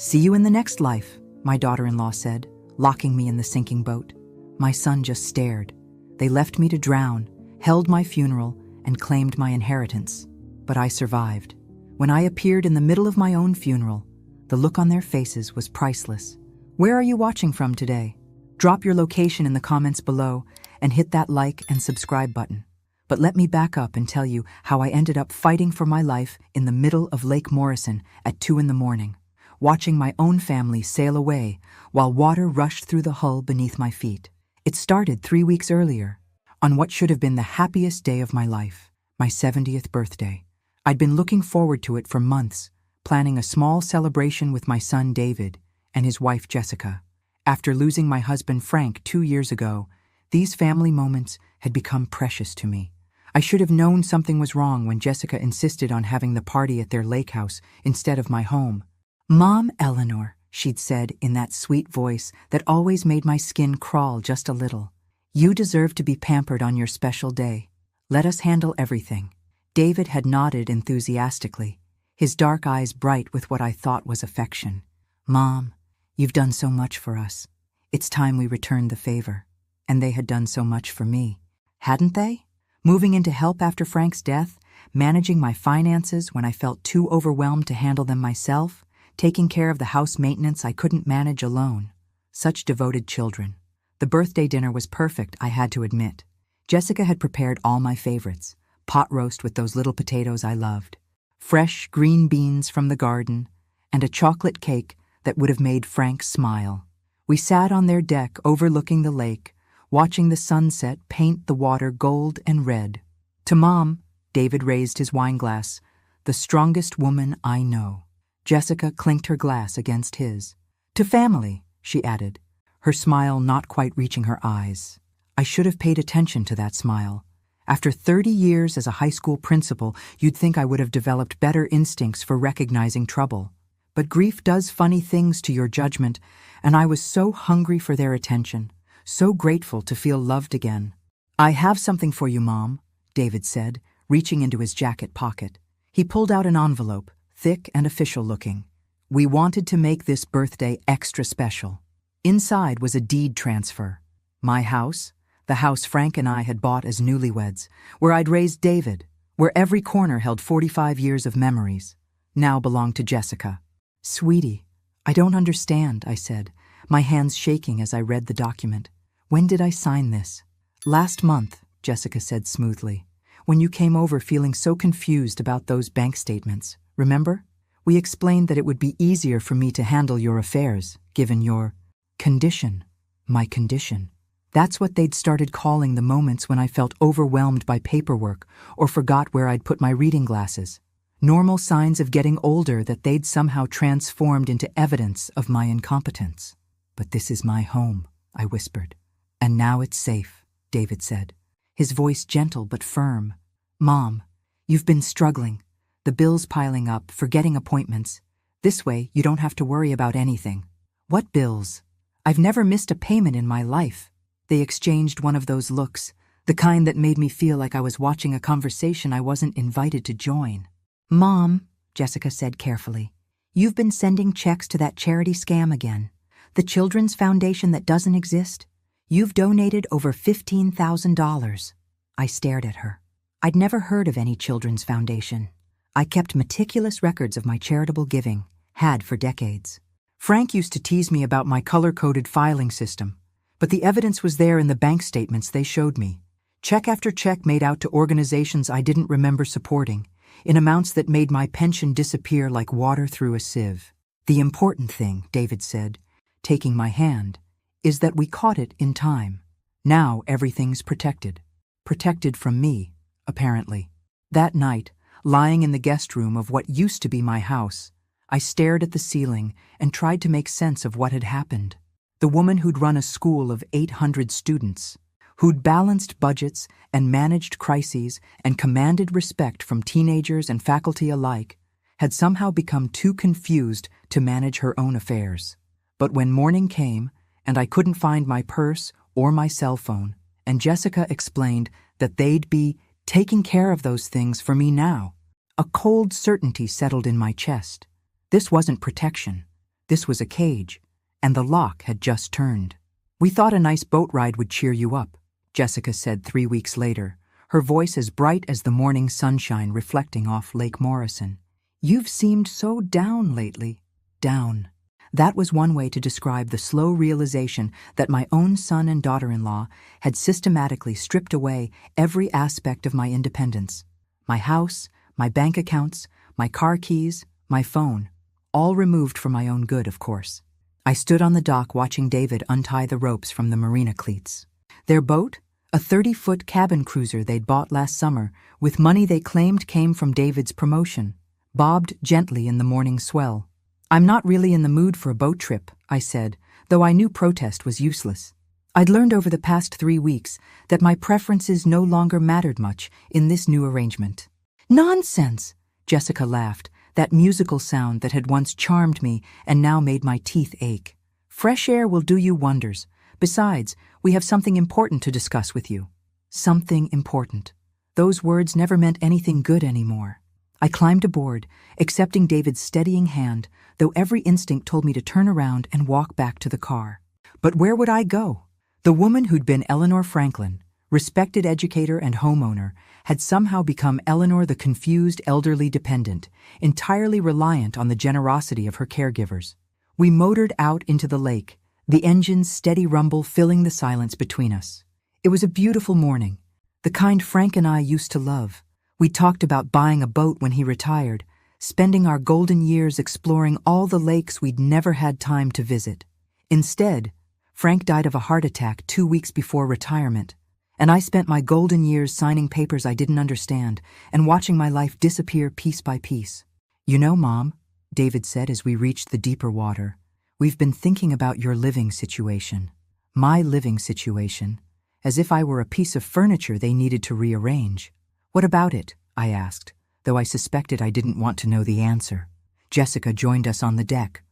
"See you in the next life," my daughter-in-law said, locking me in the sinking boat. My son just stared. They left me to drown, held my funeral, and claimed my inheritance. But I survived. When I appeared in the middle of my own funeral, the look on their faces was priceless. Where are you watching from today? Drop your location in the comments below and hit that like and subscribe button. But let me back up and tell you how I ended up fighting for my life in the middle of Lake Morrison at 2 a.m, watching my own family sail away while water rushed through the hull beneath my feet. It started 3 weeks earlier, on what should have been the happiest day of my life, my 70th birthday. I'd been looking forward to it for months, planning a small celebration with my son David and his wife Jessica. After losing my husband Frank 2 years ago, these family moments had become precious to me. I should have known something was wrong when Jessica insisted on having the party at their lake house instead of my home. "Mom, Eleanor," she'd said in that sweet voice that always made my skin crawl just a little. "You deserve to be pampered on your special day. Let us handle everything." David had nodded enthusiastically, his dark eyes bright with what I thought was affection. "Mom, you've done so much for us. It's time we returned the favor." And they had done so much for me, hadn't they? Moving in to help after Frank's death, managing my finances when I felt too overwhelmed to handle them myself, taking care of the house maintenance I couldn't manage alone. Such devoted children. The birthday dinner was perfect, I had to admit. Jessica had prepared all my favorites: pot roast with those little potatoes I loved, fresh green beans from the garden, and a chocolate cake that would have made Frank smile. We sat on their deck overlooking the lake, watching the sunset paint the water gold and red. "To Mom," David raised his wine glass, "the strongest woman I know." Jessica clinked her glass against his. "To family," she added, her smile not quite reaching her eyes. I should have paid attention to that smile. After 30 years as a high school principal, you'd think I would have developed better instincts for recognizing trouble. But grief does funny things to your judgment, and I was so hungry for their attention, so grateful to feel loved again. "I have something for you, Mom," David said, reaching into his jacket pocket. He pulled out an envelope, thick and official-looking. "We wanted to make this birthday extra special." Inside was a deed transfer. My house, the house Frank and I had bought as newlyweds, where I'd raised David, where every corner held 45 years of memories, now belonged to Jessica. "Sweetie, I don't understand," I said, my hands shaking as I read the document. "When did I sign this?" "Last month," Jessica said smoothly, "when you came over feeling so confused about those bank statements. Remember? We explained that it would be easier for me to handle your affairs, given your condition." My condition. That's what they'd started calling the moments when I felt overwhelmed by paperwork or forgot where I'd put my reading glasses. Normal signs of getting older that they'd somehow transformed into evidence of my incompetence. "But this is my home," I whispered. "And now it's safe," David said, his voice gentle but firm. "Mom, you've been struggling. The bills piling up, forgetting appointments. This way, you don't have to worry about anything." "What bills? I've never missed a payment in my life." They exchanged one of those looks, the kind that made me feel like I was watching a conversation I wasn't invited to join. "Mom," Jessica said carefully, "you've been sending checks to that charity scam again. The Children's Foundation that doesn't exist. You've donated over $15,000. I stared at her. I'd never heard of any Children's Foundation. I kept meticulous records of my charitable giving, had for decades. Frank used to tease me about my color-coded filing system, but the evidence was there in the bank statements they showed me. Check after check made out to organizations I didn't remember supporting, in amounts that made my pension disappear like water through a sieve. "The important thing," David said, taking my hand, "is that we caught it in time. Now everything's protected. Protected from me, apparently." That night, lying in the guest room of what used to be my house, I stared at the ceiling and tried to make sense of what had happened. The woman who'd run a school of 800 students, who'd balanced budgets and managed crises and commanded respect from teenagers and faculty alike, had somehow become too confused to manage her own affairs. But when morning came, and I couldn't find my purse or my cell phone, and Jessica explained that they'd be taking care of those things for me now, a cold certainty settled in my chest. This wasn't protection. This was a cage, and the lock had just turned. "We thought a nice boat ride would cheer you up," Jessica said 3 weeks later, her voice as bright as the morning sunshine reflecting off Lake Morrison. "You've seemed so down lately." Down. That was one way to describe the slow realization that my own son and daughter-in-law had systematically stripped away every aspect of my independence. My house, my bank accounts, my car keys, my phone, all removed for my own good, of course. I stood on the dock watching David untie the ropes from the marina cleats. Their boat, a 30-foot cabin cruiser they'd bought last summer with money they claimed came from David's promotion, bobbed gently in the morning swell. "I'm not really in the mood for a boat trip," I said, though I knew protest was useless. I'd learned over the past 3 weeks that my preferences no longer mattered much in this new arrangement. "Nonsense!" Jessica laughed, that musical sound that had once charmed me and now made my teeth ache. "Fresh air will do you wonders. Besides, we have something important to discuss with you." Something important. Those words never meant anything good anymore. I climbed aboard, accepting David's steadying hand, though every instinct told me to turn around and walk back to the car. But where would I go? The woman who'd been Eleanor Franklin, respected educator and homeowner, had somehow become Eleanor the confused elderly dependent, entirely reliant on the generosity of her caregivers. We motored out into the lake, the engine's steady rumble filling the silence between us. It was a beautiful morning, the kind Frank and I used to love. We talked about buying a boat when he retired, spending our golden years exploring all the lakes we'd never had time to visit. Instead, Frank died of a heart attack 2 weeks before retirement, and I spent my golden years signing papers I didn't understand and watching my life disappear piece by piece. "You know, Mom," David said as we reached the deeper water, "we've been thinking about your living situation. My living situation, as if I were a piece of furniture they needed to rearrange." "What about it?" I asked, though I suspected I didn't want to know the answer. Jessica joined us on the deck,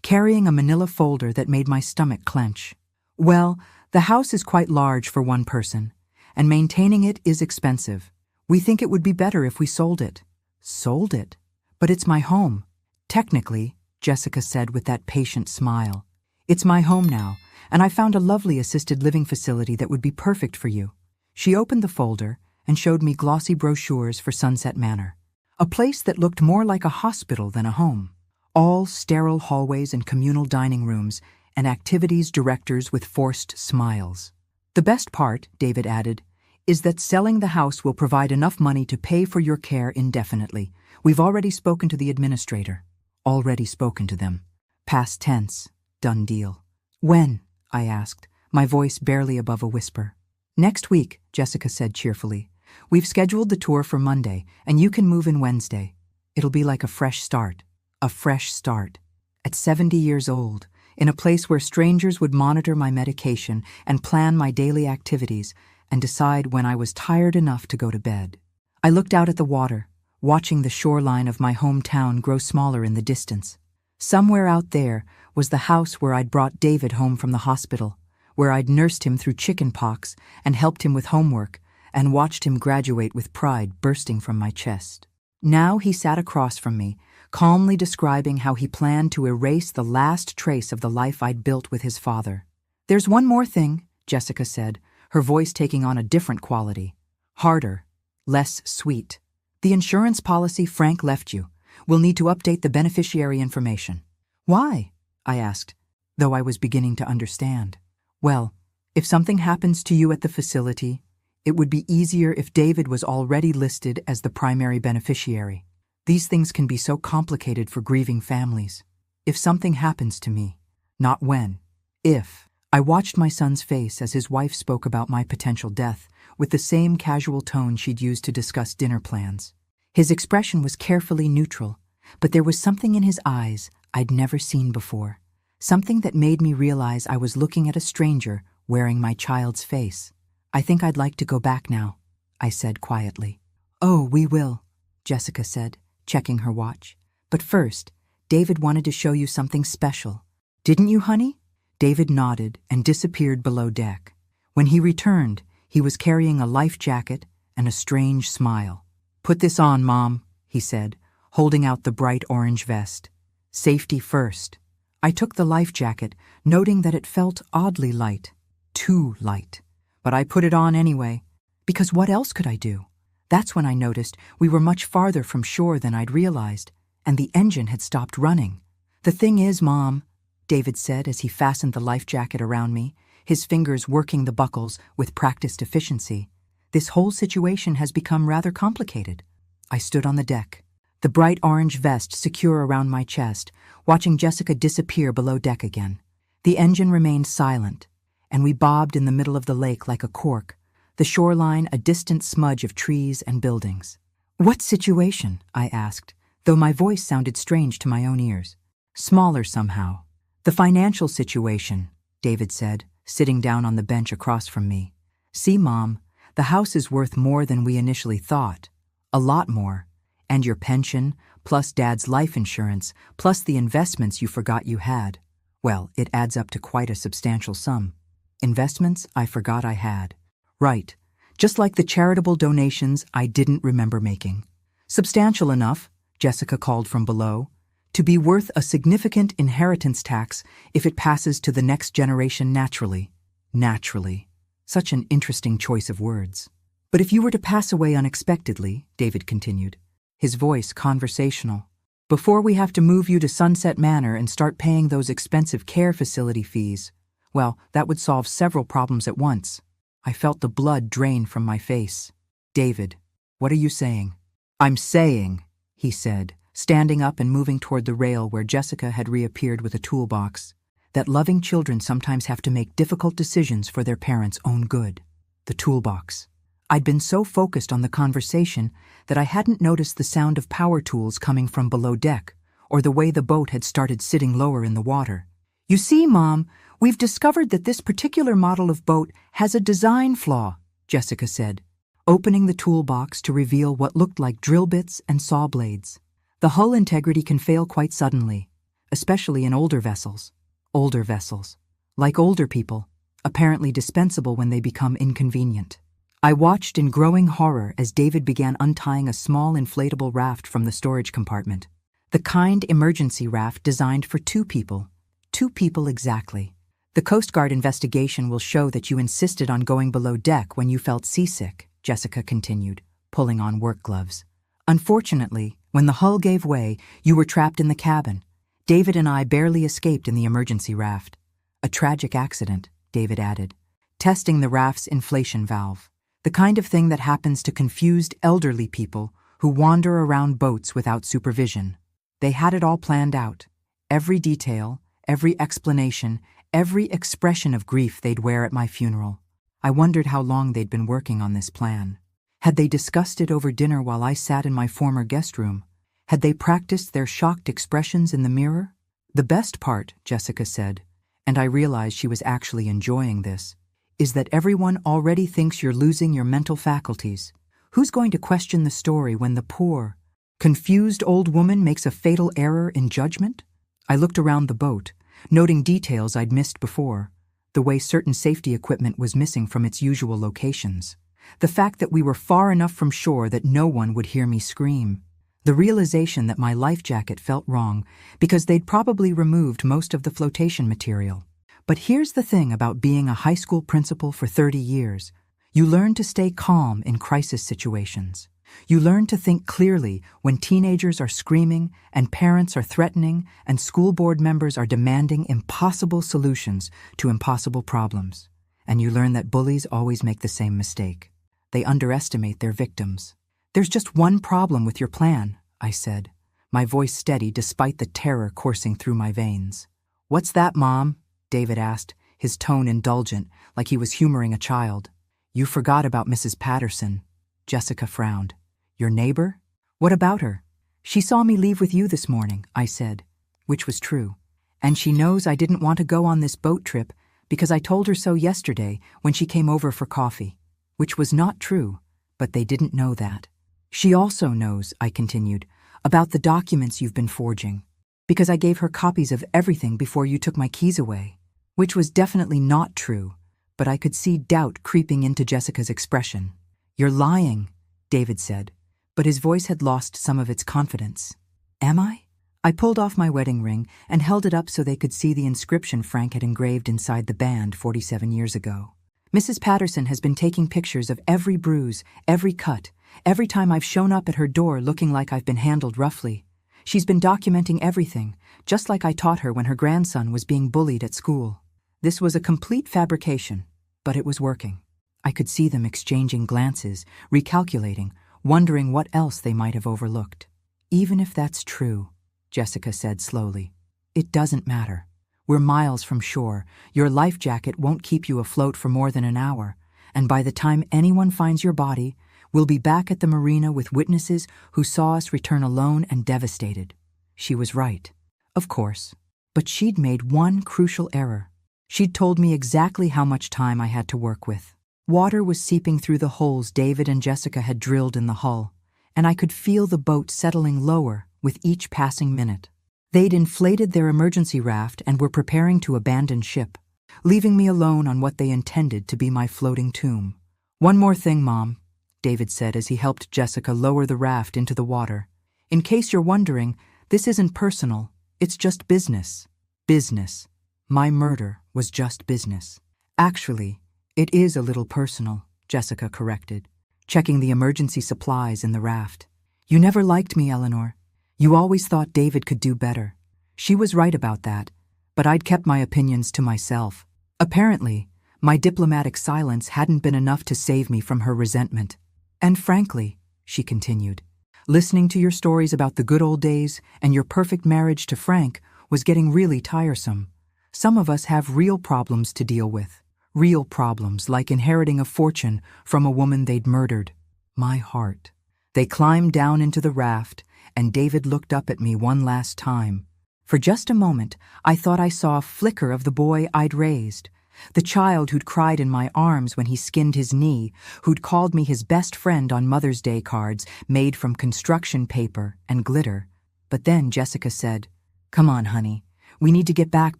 carrying a manila folder that made my stomach clench. "Well, the house is quite large for one person, and maintaining it is expensive. We think it would be better if we sold it." "Sold it? But it's my home." "Technically," Jessica said with that patient smile. "It's my home now, and I found a lovely assisted living facility that would be perfect for you." She opened the folder and showed me glossy brochures for Sunset Manor, a place that looked more like a hospital than a home. All sterile hallways and communal dining rooms and activities directors with forced smiles. "The best part," David added, "is that selling the house will provide enough money to pay for your care indefinitely. We've already spoken to the administrator." Already spoken to them. Past tense. Done deal. "When?" I asked, my voice barely above a whisper. "Next week," Jessica said cheerfully. "We've scheduled the tour for Monday, and you can move in Wednesday. It'll be like a fresh start." A fresh start. At 70 years old, in a place where strangers would monitor my medication and plan my daily activities and decide when I was tired enough to go to bed. I looked out at the water, watching the shoreline of my hometown grow smaller in the distance. Somewhere out there was the house where I'd brought David home from the hospital, where I'd nursed him through chicken pox and helped him with homework and watched him graduate with pride bursting from my chest. Now he sat across from me, calmly describing how he planned to erase the last trace of the life I'd built with his father. "There's one more thing," Jessica said, her voice taking on a different quality. Harder, less sweet. "The insurance policy Frank left you. We'll need to update the beneficiary information." "Why?" I asked, though I was beginning to understand. "Well, if something happens to you at the facility, it would be easier if David was already listed as the primary beneficiary. These things can be so complicated for grieving families. If something happens to me, not when, if." I watched my son's face as his wife spoke about my potential death, with the same casual tone she'd used to discuss dinner plans. His expression was carefully neutral, but there was something in his eyes I'd never seen before, something that made me realize I was looking at a stranger wearing my child's face. "I think I'd like to go back now," I said quietly. "Oh, we will," Jessica said, checking her watch. "But first, David wanted to show you something special. Didn't you, honey?" David nodded and disappeared below deck. When he returned, he was carrying a life jacket and a strange smile. "Put this on, Mom," he said, holding out the bright orange vest. "Safety first." I took the life jacket, noting that it felt oddly light. Too light. But I put it on anyway, because what else could I do? That's when I noticed we were much farther from shore than I'd realized, and the engine had stopped running. "The thing is, Mom," David said as he fastened the life jacket around me, his fingers working the buckles with practiced efficiency, "this whole situation has become rather complicated." I stood on the deck, the bright orange vest secure around my chest, watching Jessica disappear below deck again. The engine remained silent, and we bobbed in the middle of the lake like a cork, the shoreline a distant smudge of trees and buildings. "What situation?" I asked, though my voice sounded strange to my own ears. Smaller somehow. "The financial situation," David said, sitting down on the bench across from me. "See, Mom, the house is worth more than we initially thought. A lot more. And your pension, plus Dad's life insurance, plus the investments you forgot you had. Well, it adds up to quite a substantial sum. Investments I forgot I had. Right. Just like the charitable donations I didn't remember making. Substantial enough," Jessica called from below, "to be worth a significant inheritance tax if it passes to the next generation naturally." Naturally. Such an interesting choice of words. "But if you were to pass away unexpectedly," David continued, his voice conversational, "before we have to move you to Sunset Manor and start paying those expensive care facility fees, well, that would solve several problems at once." I felt the blood drain from my face. "David, what are you saying?" "I'm saying," he said, standing up and moving toward the rail where Jessica had reappeared with a toolbox, "that loving children sometimes have to make difficult decisions for their parents' own good." The toolbox. I'd been so focused on the conversation that I hadn't noticed the sound of power tools coming from below deck, or the way the boat had started sitting lower in the water. "You see, Mom, we've discovered that this particular model of boat has a design flaw," Jessica said, opening the toolbox to reveal what looked like drill bits and saw blades. "The hull integrity can fail quite suddenly, especially in older vessels. Older vessels. Like older people, apparently dispensable when they become inconvenient." I watched in growing horror as David began untying a small inflatable raft from the storage compartment. The kind emergency raft designed for two people. 2 people exactly. "The Coast Guard investigation will show that you insisted on going below deck when you felt seasick," Jessica continued, pulling on work gloves. "Unfortunately, when the hull gave way, you were trapped in the cabin. David and I barely escaped in the emergency raft. A tragic accident," David added, testing the raft's inflation valve. "The kind of thing that happens to confused elderly people who wander around boats without supervision. They had it all planned out. Every detail, every explanation, every expression of grief they'd wear at my funeral. I wondered how long they'd been working on this plan. Had they discussed it over dinner while I sat in my former guest room? Had they practiced their shocked expressions in the mirror? The best part," Jessica said, and I realized she was actually enjoying this, "is that everyone already thinks you're losing your mental faculties. Who's going to question the story when the poor, confused old woman makes a fatal error in judgment?" I looked around the boat, noting details I'd missed before, the way certain safety equipment was missing from its usual locations, the fact that we were far enough from shore that no one would hear me scream, the realization that my life jacket felt wrong because they'd probably removed most of the flotation material. But here's the thing about being a high school principal for 30 years. You learn to stay calm in crisis situations. You learn to think clearly when teenagers are screaming and parents are threatening and school board members are demanding impossible solutions to impossible problems. And you learn that bullies always make the same mistake. They underestimate their victims. "There's just one problem with your plan," I said, my voice steady despite the terror coursing through my veins. "What's that, Mom?" David asked, his tone indulgent, like he was humoring a child. "You forgot about Mrs. Patterson." Jessica frowned. "Your neighbor? What about her?" "She saw me leave with you this morning," I said, which was true. "And she knows I didn't want to go on this boat trip because I told her so yesterday when she came over for coffee," which was not true, but they didn't know that. "She also knows," I continued, "about the documents you've been forging, because I gave her copies of everything before you took my keys away," which was definitely not true, but I could see doubt creeping into Jessica's expression. "You're lying," David said, but his voice had lost some of its confidence. "Am I?" I pulled off my wedding ring and held it up so they could see the inscription Frank had engraved inside the band 47 years ago. Mrs. Patterson has been taking pictures of every bruise, every cut, every time I've shown up at her door looking like I've been handled roughly. She's been documenting everything, just like I taught her when her grandson was being bullied at school. This was a complete fabrication, but it was working. I could see them exchanging glances, recalculating, wondering what else they might have overlooked. Even if that's true, Jessica said slowly, it doesn't matter. We're miles from shore. Your life jacket won't keep you afloat for more than an hour, and by the time anyone finds your body, we'll be back at the marina with witnesses who saw us return alone and devastated. She was right, of course, but she'd made one crucial error. She'd told me exactly how much time I had to work with. Water was seeping through the holes David and Jessica had drilled in the hull, and I could feel the boat settling lower with each passing minute. They'd inflated their emergency raft and were preparing to abandon ship, leaving me alone on what they intended to be my floating tomb. "One more thing, Mom," David said as he helped Jessica lower the raft into the water. "In case you're wondering, this isn't personal, it's just business." Business. My murder was just business. "Actually, it is a little personal," Jessica corrected, checking the emergency supplies in the raft. "You never liked me, Eleanor. You always thought David could do better." She was right about that, but I'd kept my opinions to myself. Apparently, my diplomatic silence hadn't been enough to save me from her resentment. "And frankly," she continued, "listening to your stories about the good old days and your perfect marriage to Frank was getting really tiresome. Some of us have real problems to deal with. Real problems like inheriting a fortune from a woman they'd murdered." My heart. They climbed down into the raft, and David looked up at me one last time. For just a moment, I thought I saw a flicker of the boy I'd raised, the child who'd cried in my arms when he skinned his knee, who'd called me his best friend on Mother's Day cards made from construction paper and glitter. But then Jessica said, "Come on, honey. We need to get back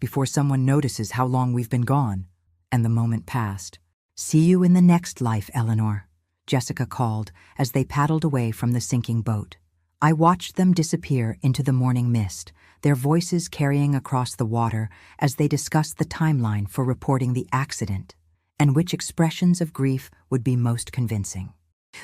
before someone notices how long we've been gone." And the moment passed. "See you in the next life, Eleanor," Jessica called as they paddled away from the sinking boat. I watched them disappear into the morning mist, their voices carrying across the water as they discussed the timeline for reporting the accident and which expressions of grief would be most convincing.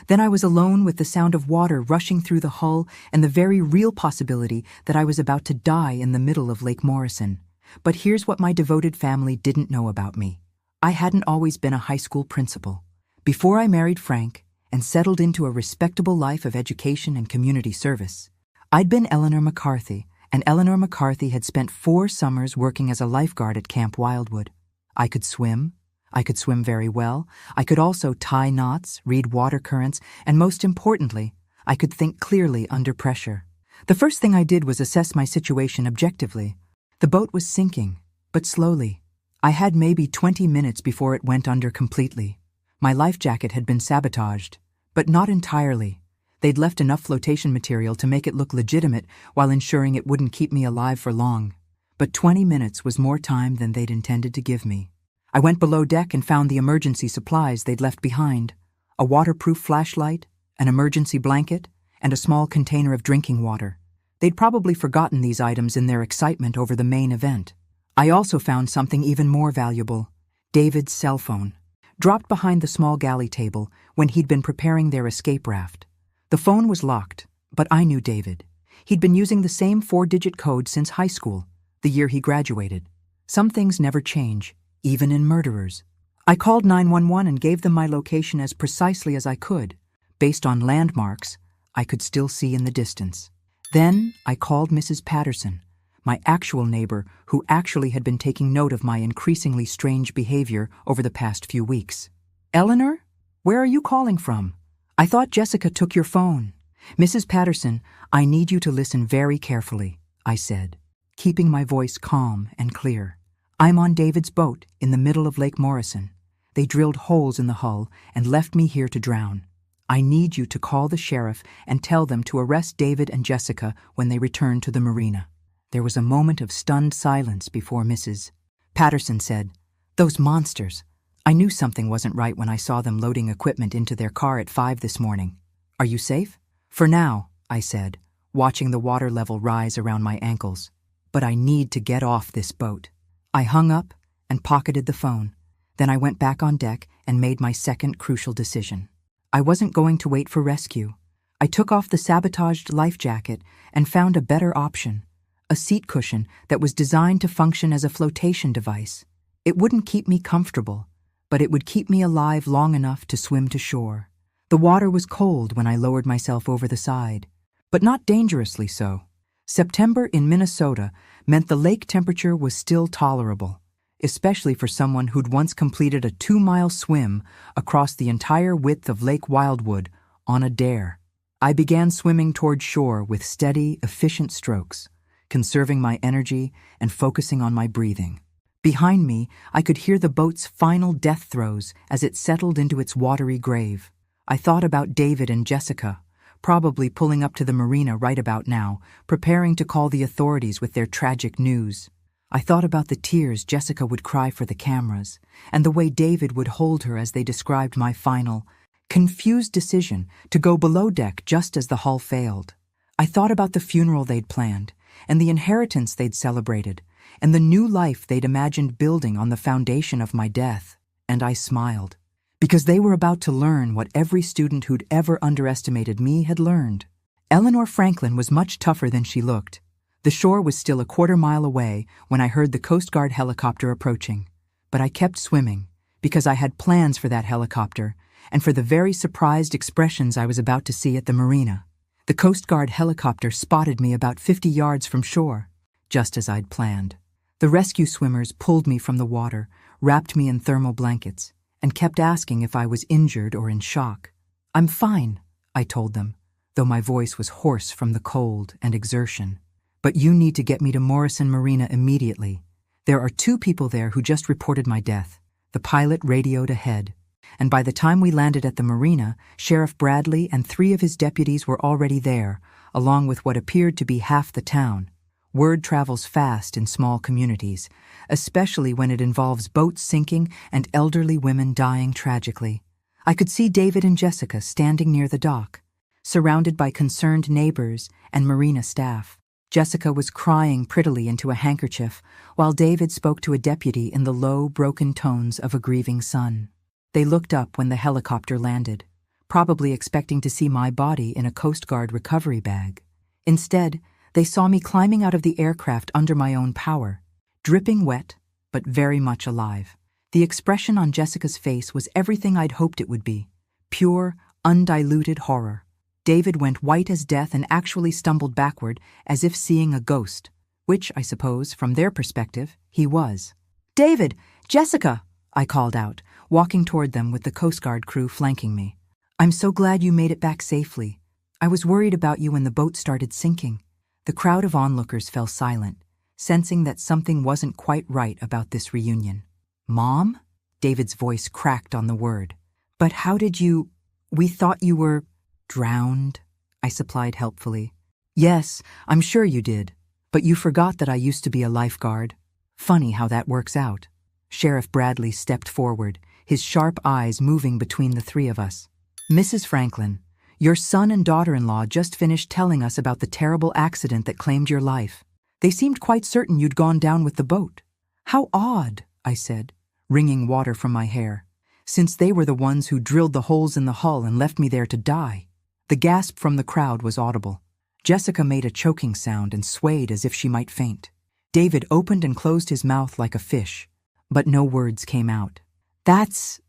Then I was alone with the sound of water rushing through the hull and the very real possibility that I was about to die in the middle of Lake Morrison. But here's what my devoted family didn't know about me. I hadn't always been a high school principal. Before I married Frank and settled into a respectable life of education and community service, I'd been Eleanor McCarthy, and Eleanor McCarthy had spent 4 summers working as a lifeguard at Camp Wildwood. I could swim. I could swim very well. I could also tie knots, read water currents, and most importantly, I could think clearly under pressure. The first thing I did was assess my situation objectively. The boat was sinking, but slowly. I had maybe 20 minutes before it went under completely. My life jacket had been sabotaged, but not entirely. They'd left enough flotation material to make it look legitimate while ensuring it wouldn't keep me alive for long. But 20 minutes was more time than they'd intended to give me. I went below deck and found the emergency supplies they'd left behind: a waterproof flashlight, an emergency blanket, and a small container of drinking water. They'd probably forgotten these items in their excitement over the main event. I also found something even more valuable: David's cell phone, dropped behind the small galley table when he'd been preparing their escape raft. The phone was locked, but I knew David. He'd been using the same 4-digit code since high school, the year he graduated. Some things never change, even in murderers. I called 911 and gave them my location as precisely as I could, based on landmarks I could still see in the distance. Then I called Mrs. Patterson, my actual neighbor who actually had been taking note of my increasingly strange behavior over the past few weeks. "Eleanor, where are you calling from? I thought Jessica took your phone." "Mrs. Patterson, I need you to listen very carefully," I said, keeping my voice calm and clear. "I'm on David's boat in the middle of Lake Morrison. They drilled holes in the hull and left me here to drown. I need you to call the sheriff and tell them to arrest David and Jessica when they return to the marina." There was a moment of stunned silence before Mrs. Patterson said, "Those monsters. I knew something wasn't right when I saw them loading equipment into their car at 5 this morning. Are you safe?" "For now," I said, watching the water level rise around my ankles. But I need to get off this boat. I hung up and pocketed the phone. Then I went back on deck and made my second crucial decision. I wasn't going to wait for rescue. I took off the sabotaged life jacket and found a better option, a seat cushion that was designed to function as a flotation device. It wouldn't keep me comfortable, but it would keep me alive long enough to swim to shore. The water was cold when I lowered myself over the side, but not dangerously so. September in Minnesota meant the lake temperature was still tolerable, especially for someone who'd once completed a 2-mile swim across the entire width of Lake Wildwood on a dare. I began swimming toward shore with steady, efficient strokes, conserving my energy and focusing on my breathing. Behind me, I could hear the boat's final death throes as it settled into its watery grave. I thought about David and Jessica, probably pulling up to the marina right about now, preparing to call the authorities with their tragic news. I thought about the tears Jessica would cry for the cameras, and the way David would hold her as they described my final, confused decision to go below deck just as the hull failed. I thought about the funeral they'd planned, and the inheritance they'd celebrated, and the new life they'd imagined building on the foundation of my death, and I smiled. Because they were about to learn what every student who'd ever underestimated me had learned. Eleanor Franklin was much tougher than she looked. The shore was still a quarter-mile away when I heard the Coast Guard helicopter approaching. But I kept swimming, because I had plans for that helicopter, and for the very surprised expressions I was about to see at the marina. The Coast Guard helicopter spotted me about 50 yards from shore, just as I'd planned. The rescue swimmers pulled me from the water, wrapped me in thermal blankets, and kept asking if I was injured or in shock. "I'm fine," I told them, though my voice was hoarse from the cold and exertion. "But you need to get me to Morrison Marina immediately. There are 2 people there who just reported my death." The pilot radioed ahead, and by the time we landed at the marina, Sheriff Bradley and 3 of his deputies were already there, along with what appeared to be half the town. Word travels fast in small communities, especially when it involves boats sinking and elderly women dying tragically. I could see David and Jessica standing near the dock, surrounded by concerned neighbors and marina staff. Jessica was crying prettily into a handkerchief, while David spoke to a deputy in the low, broken tones of a grieving son. They looked up when the helicopter landed, probably expecting to see my body in a Coast Guard recovery bag. Instead, they saw me climbing out of the aircraft under my own power, dripping wet, but very much alive. The expression on Jessica's face was everything I'd hoped it would be, pure, undiluted horror. David went white as death and actually stumbled backward as if seeing a ghost, which, I suppose, from their perspective, he was. "David! Jessica!" I called out, walking toward them with the Coast Guard crew flanking me. "I'm so glad you made it back safely. I was worried about you when the boat started sinking." The crowd of onlookers fell silent, sensing that something wasn't quite right about this reunion. "Mom?" David's voice cracked on the word. "But how did you— We thought you were— drowned," I supplied helpfully. "Yes, I'm sure you did. But you forgot that I used to be a lifeguard. Funny how that works out." Sheriff Bradley stepped forward, his sharp eyes moving between the 3 of us. "Mrs. Franklin, your son and daughter-in-law just finished telling us about the terrible accident that claimed your life. They seemed quite certain you'd gone down with the boat." "How odd," I said, wringing water from my hair, "since they were the ones who drilled the holes in the hull and left me there to die." The gasp from the crowd was audible. Jessica made a choking sound and swayed as if she might faint. David opened and closed his mouth like a fish, but no words came out. That's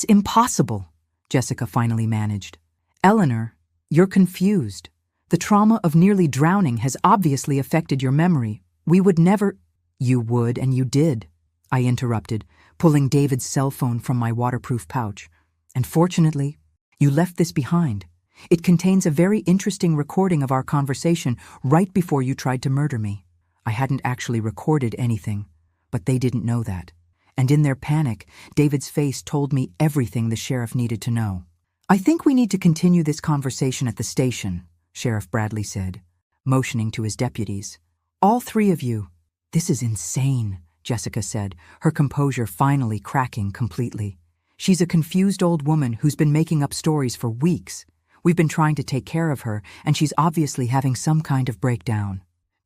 impossible," Jessica finally managed. "Eleanor, you're confused. The trauma of nearly drowning has obviously affected your memory. We would never—" "You would, and you did," I interrupted, pulling David's cell phone from my waterproof pouch. "And fortunately, you left this behind. It contains a very interesting recording of our conversation right before you tried to murder me." I hadn't actually recorded anything, but they didn't know that. And in their panic, David's face told me everything the sheriff needed to know. "I think we need to continue this conversation at the station," Sheriff Bradley said, motioning to his deputies. "All 3 of you." "This is insane," Jessica said, her composure finally cracking completely. "She's a confused old woman who's been making up stories for weeks. We've been trying to take care of her, and she's obviously having some kind of breakdown.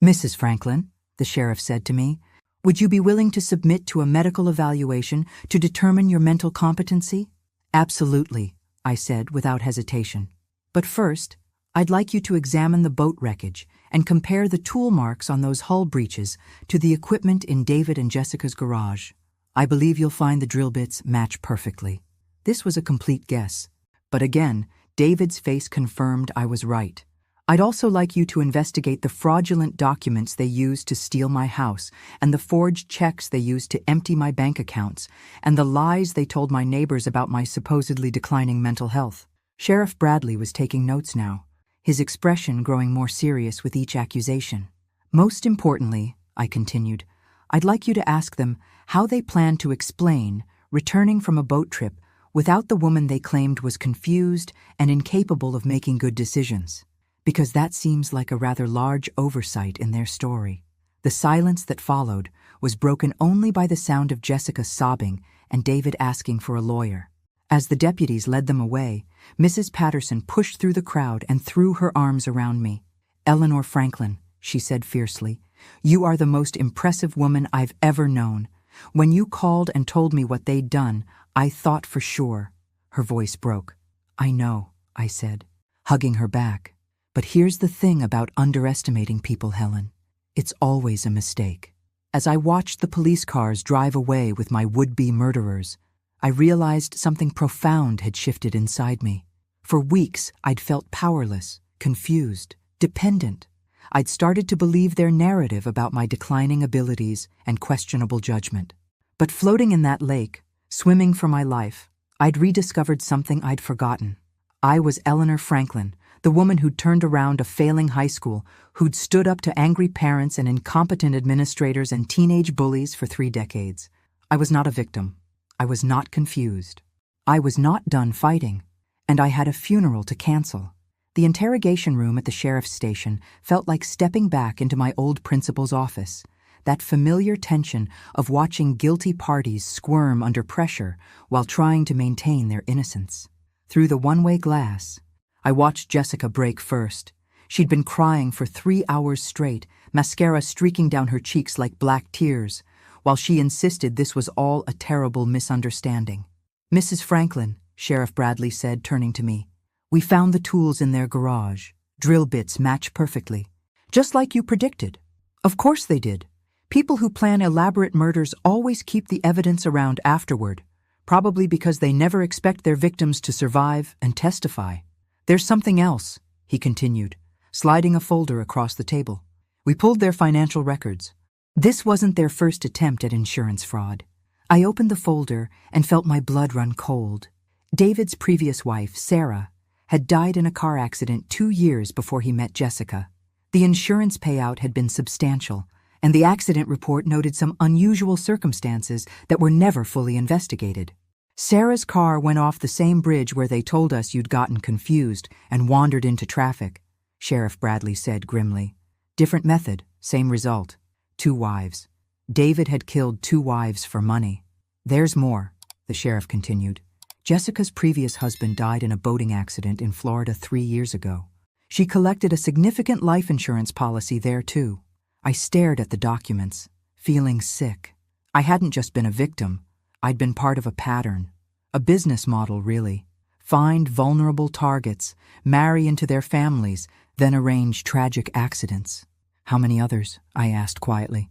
Mrs. Franklin, the sheriff said to me, would you be willing to submit to a medical evaluation to determine your mental competency? Absolutely, I said without hesitation. But first, I'd like you to examine the boat wreckage and compare the tool marks on those hull breaches to the equipment in David and Jessica's garage. I believe you'll find the drill bits match perfectly. This was a complete guess, but again, David's face confirmed I was right. I'd also like you to investigate the fraudulent documents they used to steal my house, and the forged checks they used to empty my bank accounts, and the lies they told my neighbors about my supposedly declining mental health. Sheriff Bradley was taking notes now, his expression growing more serious with each accusation. Most importantly, I continued, I'd like you to ask them how they plan to explain returning from a boat trip without the woman they claimed was confused and incapable of making good decisions, because that seems like a rather large oversight in their story. The silence that followed was broken only by the sound of Jessica sobbing and David asking for a lawyer. As the deputies led them away, Mrs. Patterson pushed through the crowd and threw her arms around me. Eleanor Franklin, she said fiercely, you are the most impressive woman I've ever known. When you called and told me what they'd done, I thought for sure. Her voice broke. I know, I said, hugging her back. But here's the thing about underestimating people, Helen. It's always a mistake. As I watched the police cars drive away with my would-be murderers, I realized something profound had shifted inside me. For weeks, I'd felt powerless, confused, dependent. I'd started to believe their narrative about my declining abilities and questionable judgment. But floating in that lake, swimming for my life, I'd rediscovered something I'd forgotten. I was Eleanor Franklin, the woman who'd turned around a failing high school, who'd stood up to angry parents and incompetent administrators and teenage bullies for 3 decades. I was not a victim. I was not confused. I was not done fighting, and I had a funeral to cancel. The interrogation room at the sheriff's station felt like stepping back into my old principal's office, that familiar tension of watching guilty parties squirm under pressure while trying to maintain their innocence. Through the one-way glass, I watched Jessica break first. She'd been crying for 3 hours straight, mascara streaking down her cheeks like black tears, while she insisted this was all a terrible misunderstanding. Mrs. Franklin, Sheriff Bradley said, turning to me, we found the tools in their garage. Drill bits match perfectly. Just like you predicted. Of course they did. People who plan elaborate murders always keep the evidence around afterward, probably because they never expect their victims to survive and testify. There's something else, he continued, sliding a folder across the table. We pulled their financial records. This wasn't their first attempt at insurance fraud. I opened the folder and felt my blood run cold. David's previous wife, Sarah, had died in a car accident 2 years before he met Jessica. The insurance payout had been substantial, and the accident report noted some unusual circumstances that were never fully investigated. Sarah's car went off the same bridge where they told us you'd gotten confused and wandered into traffic, Sheriff Bradley said grimly. Different method, same result. 2 wives. David had killed 2 wives for money. There's more, the sheriff continued. Jessica's previous husband died in a boating accident in Florida 3 years ago. She collected a significant life insurance policy there too. I stared at the documents, feeling sick. I hadn't just been a victim. I'd been part of a pattern. A business model, really. Find vulnerable targets, marry into their families, then arrange tragic accidents. How many others? I asked quietly.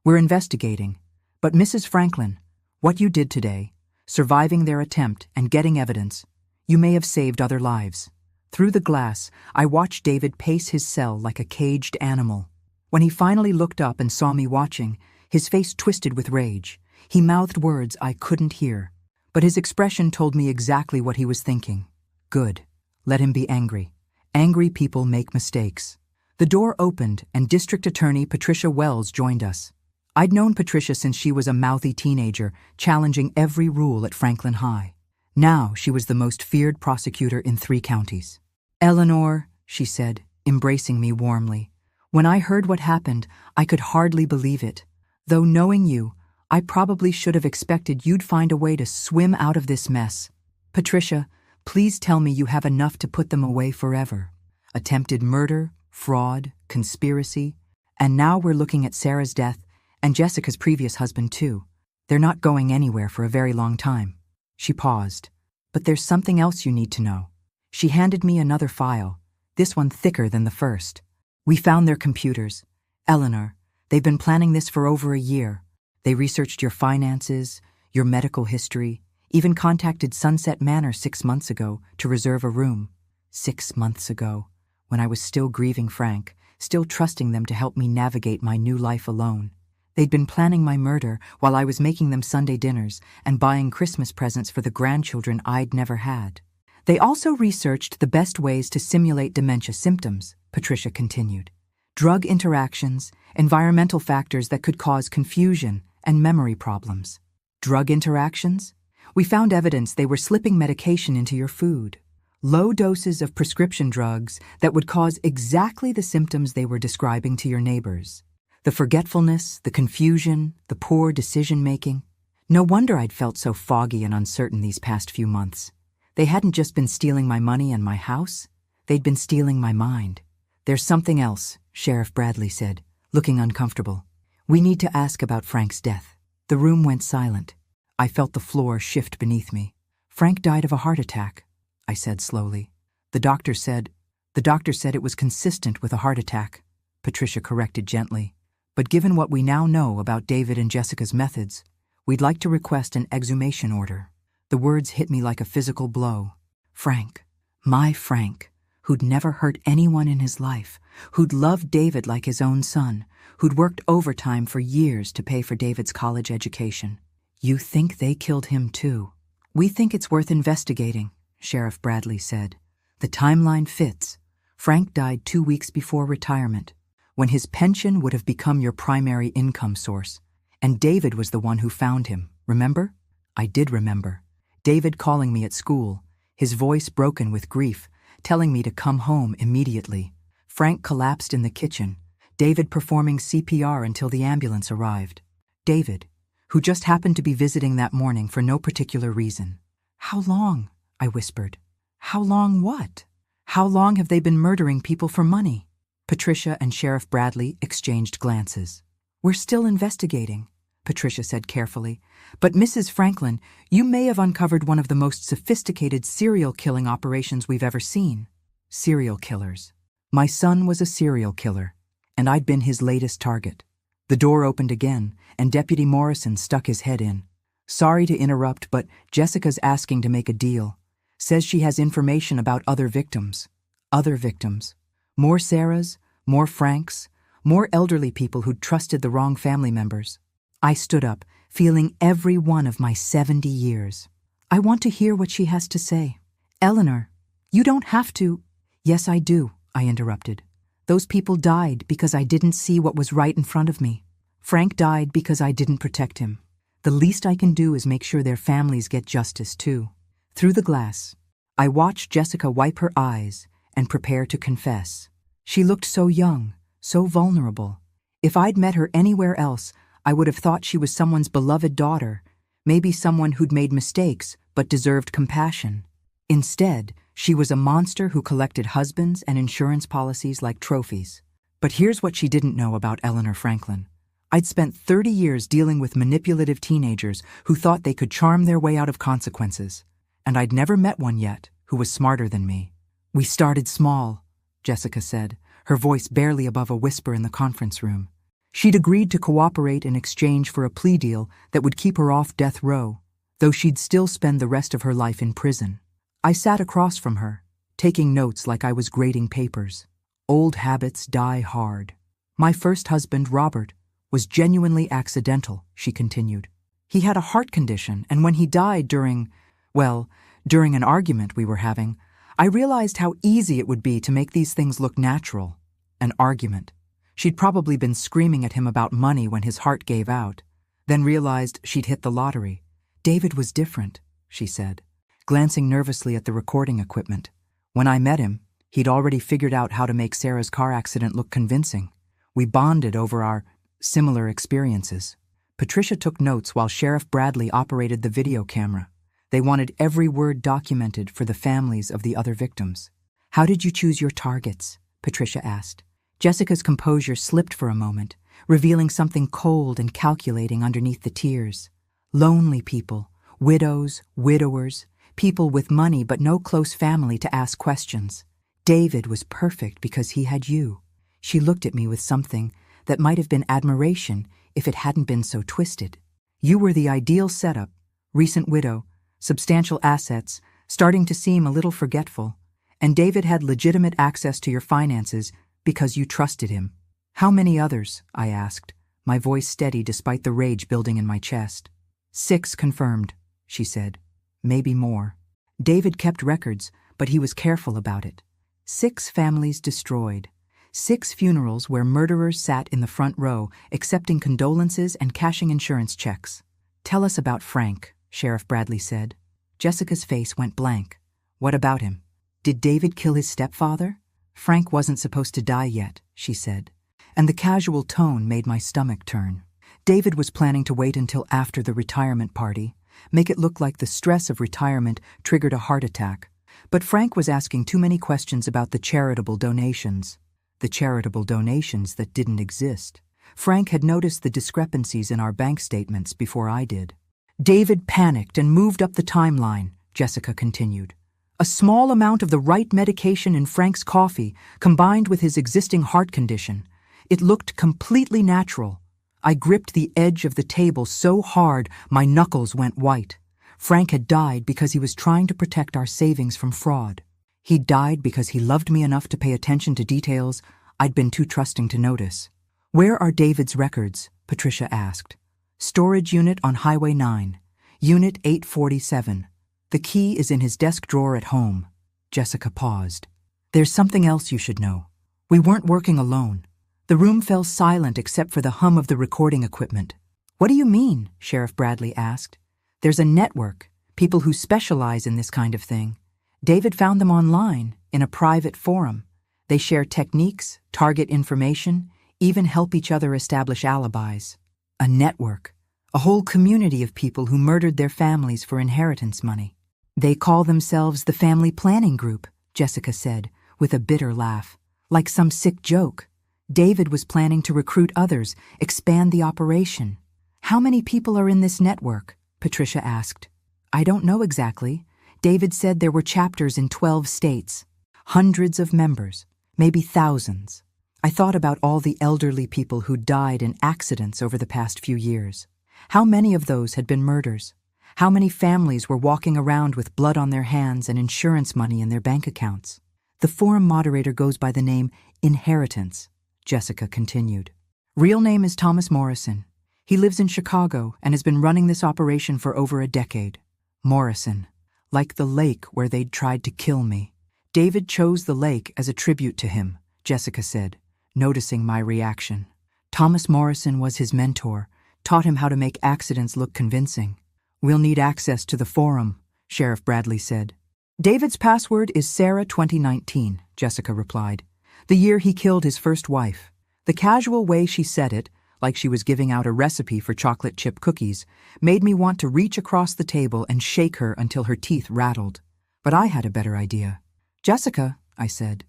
We're investigating. But Mrs. Franklin, what you did today, surviving their attempt and getting evidence, you may have saved other lives. Through the glass, I watched David pace his cell like a caged animal. When he finally looked up and saw me watching, his face twisted with rage. He mouthed words I couldn't hear, but his expression told me exactly what he was thinking. Good. Let him be angry. Angry people make mistakes. The door opened and District Attorney Patricia Wells joined us. I'd known Patricia since she was a mouthy teenager, challenging every rule at Franklin High. Now she was the most feared prosecutor in 3 counties. Eleanor, she said, embracing me warmly. When I heard what happened, I could hardly believe it. Though knowing you, I probably should have expected you'd find a way to swim out of this mess. Patricia, Please tell me you have enough to put them away forever. Attempted murder, fraud, conspiracy, and now we're looking at Sarah's death and Jessica's previous husband too. They're not going anywhere for a very long time. She paused. But there's something else you need to know. She handed me another file, this one thicker than the first. We found their computers. Eleanor, they've been planning this for over a year. They researched your finances, your medical history, even contacted Sunset Manor 6 months ago to reserve a room. 6 months ago, when I was still grieving Frank, still trusting them to help me navigate my new life alone. They'd been planning my murder while I was making them Sunday dinners and buying Christmas presents for the grandchildren I'd never had. They also researched the best ways to simulate dementia symptoms, Patricia continued. Drug interactions, environmental factors that could cause confusion and memory problems. Drug interactions? We found evidence they were slipping medication into your food. Low doses of prescription drugs that would cause exactly the symptoms they were describing to your neighbors. The forgetfulness, the confusion, the poor decision-making. No wonder I'd felt so foggy and uncertain these past few months. They hadn't just been stealing my money and my house. They'd been stealing my mind. There's something else, Sheriff Bradley said, looking uncomfortable. We need to ask about Frank's death. The room went silent. I felt the floor shift beneath me. Frank died of a heart attack, I said slowly. The doctor said it was consistent with a heart attack, Patricia corrected gently. But given what we now know about David and Jessica's methods, we'd like to request an exhumation order. The words hit me like a physical blow. Frank, my Frank, who'd never hurt anyone in his life, who'd loved David like his own son, who'd worked overtime for years to pay for David's college education. You think they killed him too? We think it's worth investigating, Sheriff Bradley said. The timeline fits. Frank died 2 weeks before retirement, when his pension would have become your primary income source. And David was the one who found him, remember? I did remember. David calling me at school, his voice broken with grief, telling me to come home immediately. Frank collapsed in the kitchen, David performing CPR until the ambulance arrived. David, who just happened to be visiting that morning for no particular reason. How long? I whispered. How long what? How long have they been murdering people for money? Patricia and Sheriff Bradley exchanged glances. We're still investigating, Patricia said carefully. But Mrs. Franklin, you may have uncovered one of the most sophisticated serial killing operations we've ever seen. Serial killers. My son was a serial killer, and I'd been his latest target. The door opened again, and Deputy Morrison stuck his head in. Sorry to interrupt, but Jessica's asking to make a deal. Says she has information about other victims. Other victims. More Sarahs, more Franks, more elderly people who'd trusted the wrong family members. I stood up, feeling every one of my 70 years. I want to hear what she has to say. Eleanor, you don't have to. Yes, I do, I interrupted. Those people died because I didn't see what was right in front of me. Frank died because I didn't protect him. The least I can do is make sure their families get justice too. Through the glass, I watched Jessica wipe her eyes and prepare to confess. She looked so young, so vulnerable. If I'd met her anywhere else, I would have thought she was someone's beloved daughter, maybe someone who'd made mistakes but deserved compassion. Instead, she was a monster who collected husbands and insurance policies like trophies. But here's what she didn't know about Eleanor Franklin. I'd spent 30 years dealing with manipulative teenagers who thought they could charm their way out of consequences. And I'd never met one yet who was smarter than me. We started small, Jessica said, her voice barely above a whisper in the conference room. She'd agreed to cooperate in exchange for a plea deal that would keep her off death row, though she'd still spend the rest of her life in prison. I sat across from her, taking notes like I was grading papers. Old habits die hard. My first husband, Robert, was genuinely accidental, she continued. He had a heart condition, and when he died during an argument we were having, I realized how easy it would be to make these things look natural. An argument. She'd probably been screaming at him about money when his heart gave out, then realized she'd hit the lottery. David was different, she said, glancing nervously at the recording equipment. When I met him, he'd already figured out how to make Sarah's car accident look convincing. We bonded over our similar experiences. Patricia took notes while Sheriff Bradley operated the video camera. They wanted every word documented for the families of the other victims. "How did you choose your targets?" Patricia asked. Jessica's composure slipped for a moment, revealing something cold and calculating underneath the tears. "Lonely people, widows, widowers, people with money but no close family to ask questions. David was perfect because he had you." She looked at me with something that might have been admiration if it hadn't been so twisted. "You were the ideal setup, recent widow, substantial assets, starting to seem a little forgetful, and David had legitimate access to your finances because you trusted him." "How many others?" I asked, my voice steady despite the rage building in my chest. "6 confirmed," she said. "Maybe more. David kept records, but he was careful about it. 6 families destroyed. 6 funerals where murderers sat in the front row, accepting condolences and cashing insurance checks." "Tell us about Frank," Sheriff Bradley said. Jessica's face went blank. "What about him? Did David kill his stepfather?" "Frank wasn't supposed to die yet," she said, and the casual tone made my stomach turn. "David was planning to wait until after the retirement party, make it look like the stress of retirement triggered a heart attack. But Frank was asking too many questions about the charitable donations. The charitable donations that didn't exist. Frank had noticed the discrepancies in our bank statements before I did." "David panicked and moved up the timeline," Jessica continued. "A small amount of the right medication in Frank's coffee combined with his existing heart condition. It looked completely natural. I gripped the edge of the table so hard my knuckles went white. Frank had died because he was trying to protect our savings from fraud. He died because he loved me enough to pay attention to details I'd been too trusting to notice." "Where are David's records?" Patricia asked. "Storage unit on Highway 9, Unit 847. The key is in his desk drawer at home." Jessica paused. "There's something else you should know. We weren't working alone." The room fell silent except for the hum of the recording equipment. "What do you mean?" Sheriff Bradley asked. "There's a network, people who specialize in this kind of thing. David found them online, in a private forum. They share techniques, target information, even help each other establish alibis. A network, a whole community of people who murdered their families for inheritance money." "They call themselves the Family Planning Group," Jessica said, with a bitter laugh. "Like some sick joke. David was planning to recruit others, expand the operation." "How many people are in this network?" Patricia asked. "I don't know exactly. David said there were chapters in 12 states. Hundreds of members, maybe thousands." I thought about all the elderly people who died in accidents over the past few years. How many of those had been murders? How many families were walking around with blood on their hands and insurance money in their bank accounts? "The forum moderator goes by the name Inheritance," Jessica continued. "Real name is Thomas Morrison. He lives in Chicago and has been running this operation for over a decade." Morrison, like the lake where they'd tried to kill me. "David chose the lake as a tribute to him," Jessica said, noticing my reaction. "Thomas Morrison was his mentor, taught him how to make accidents look convincing." "We'll need access to the forum," Sheriff Bradley said. "David's password is Sarah 2019, Jessica replied. "The year he killed his first wife." The casual way she said it, like she was giving out a recipe for chocolate chip cookies, made me want to reach across the table and shake her until her teeth rattled. But I had a better idea. "Jessica," I said,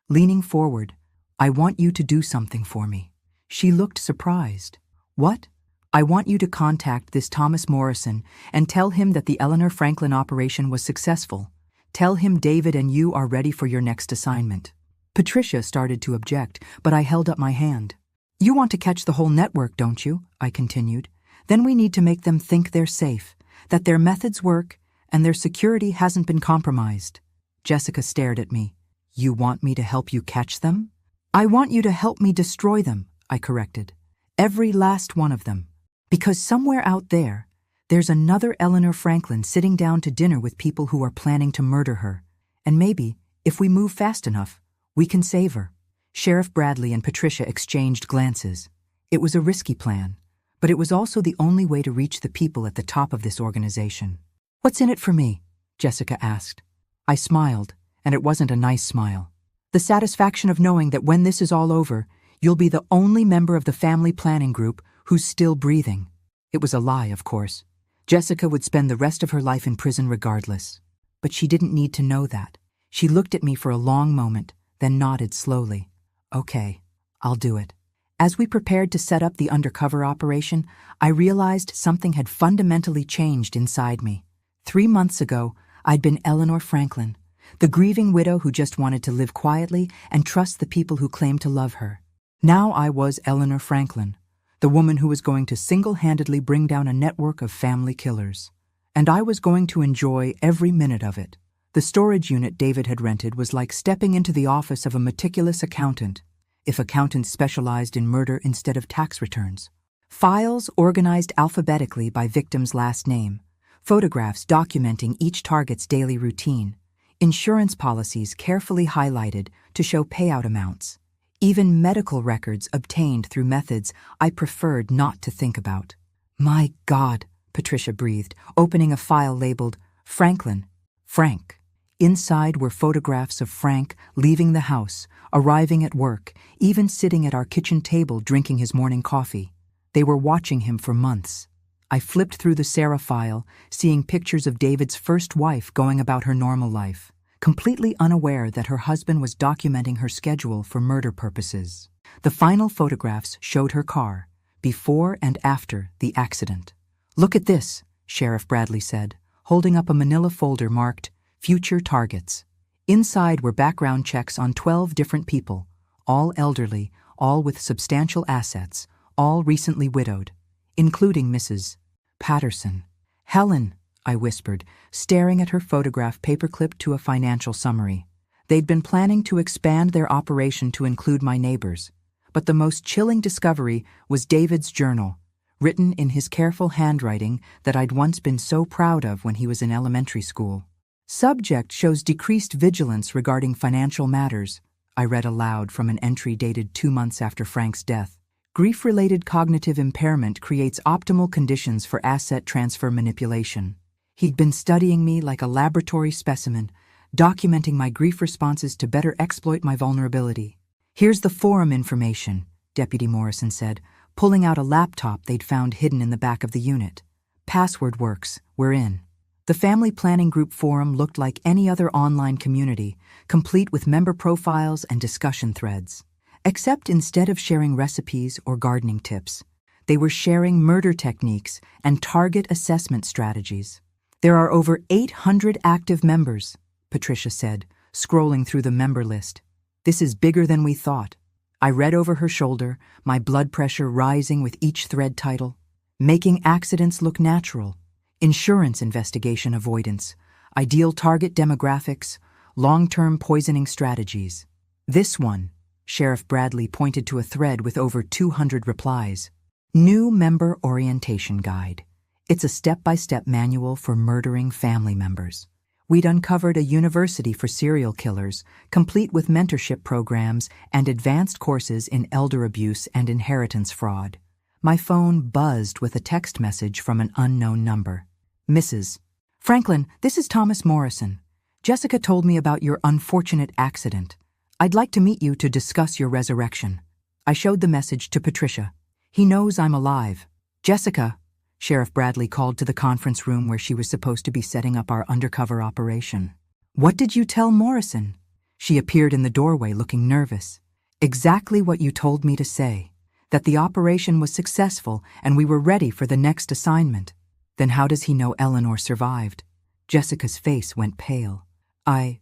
leaning forward, "I want you to do something for me." She looked surprised. "What?" "I want you to contact this Thomas Morrison and tell him that the Eleanor Franklin operation was successful. Tell him David and you are ready for your next assignment." Patricia started to object, but I held up my hand. "You want to catch the whole network, don't you?" I continued. "Then we need to make them think they're safe, that their methods work, and their security hasn't been compromised." Jessica stared at me. "You want me to help you catch them?" "I want you to help me destroy them," I corrected. "Every last one of them. Because somewhere out there, there's another Eleanor Franklin sitting down to dinner with people who are planning to murder her. And maybe, if we move fast enough, we can save her." Sheriff Bradley and Patricia exchanged glances. It was a risky plan, but it was also the only way to reach the people at the top of this organization. "What's in it for me?" Jessica asked. I smiled, and it wasn't a nice smile. "The satisfaction of knowing that when this is all over, you'll be the only member of the family planning group who's still breathing." It was a lie, of course. Jessica would spend the rest of her life in prison regardless. But she didn't need to know that. She looked at me for a long moment, then nodded slowly. Okay, I'll do it. As we prepared to set up the undercover operation, I realized something had fundamentally changed inside me. 3 months ago, I'd been Eleanor Franklin, the grieving widow who just wanted to live quietly and trust the people who claimed to love her. Now I was Eleanor Franklin, the woman who was going to single-handedly bring down a network of family killers. And I was going to enjoy every minute of it. The storage unit David had rented was like stepping into the office of a meticulous accountant, if accountants specialized in murder instead of tax returns. Files organized alphabetically by victim's last name, photographs documenting each target's daily routine, insurance policies carefully highlighted to show payout amounts, even medical records obtained through methods I preferred not to think about. My God, Patricia breathed, opening a file labeled Franklin, Frank. Inside were photographs of Frank leaving the house, arriving at work, even sitting at our kitchen table drinking his morning coffee. They were watching him for months. I flipped through the Sarah file, seeing pictures of David's first wife going about her normal life, completely unaware that her husband was documenting her schedule for murder purposes. The final photographs showed her car, before and after the accident. Look at this, Sheriff Bradley said, holding up a manila folder marked Future Targets. Inside were background checks on 12 different people, all elderly, all with substantial assets, all recently widowed, including Mrs. Patterson. Helen, I whispered, staring at her photograph paperclipped to a financial summary. They'd been planning to expand their operation to include my neighbors, but the most chilling discovery was David's journal, written in his careful handwriting that I'd once been so proud of when he was in elementary school. Subject shows decreased vigilance regarding financial matters, I read aloud from an entry dated 2 months after Frank's death. Grief-related cognitive impairment creates optimal conditions for asset transfer manipulation. He'd been studying me like a laboratory specimen, documenting my grief responses to better exploit my vulnerability. Here's the forum information, Deputy Morrison said, pulling out a laptop they'd found hidden in the back of the unit. Password works, we're in. The Family Planning Group forum looked like any other online community, complete with member profiles and discussion threads. Except instead of sharing recipes or gardening tips, they were sharing murder techniques and target assessment strategies. There are over 800 active members, Patricia said, scrolling through the member list. This is bigger than we thought. I read over her shoulder, my blood pressure rising with each thread title. Making accidents look natural. Insurance investigation avoidance, ideal target demographics, long-term poisoning strategies. This one, Sheriff Bradley pointed to a thread with over 200 replies. New Member Orientation Guide. It's a step-by-step manual for murdering family members. We'd uncovered a university for serial killers, complete with mentorship programs and advanced courses in elder abuse and inheritance fraud. My phone buzzed with a text message from an unknown number. Mrs. Franklin, this is Thomas Morrison. Jessica told me about your unfortunate accident. I'd like to meet you to discuss your resurrection. I showed the message to Patricia. He knows I'm alive. Jessica, Sheriff Bradley called to the conference room where she was supposed to be setting up our undercover operation. What did you tell Morrison? She appeared in the doorway looking nervous. Exactly what you told me to say, that the operation was successful and we were ready for the next assignment. Then how does he know Eleanor survived? Jessica's face went pale. I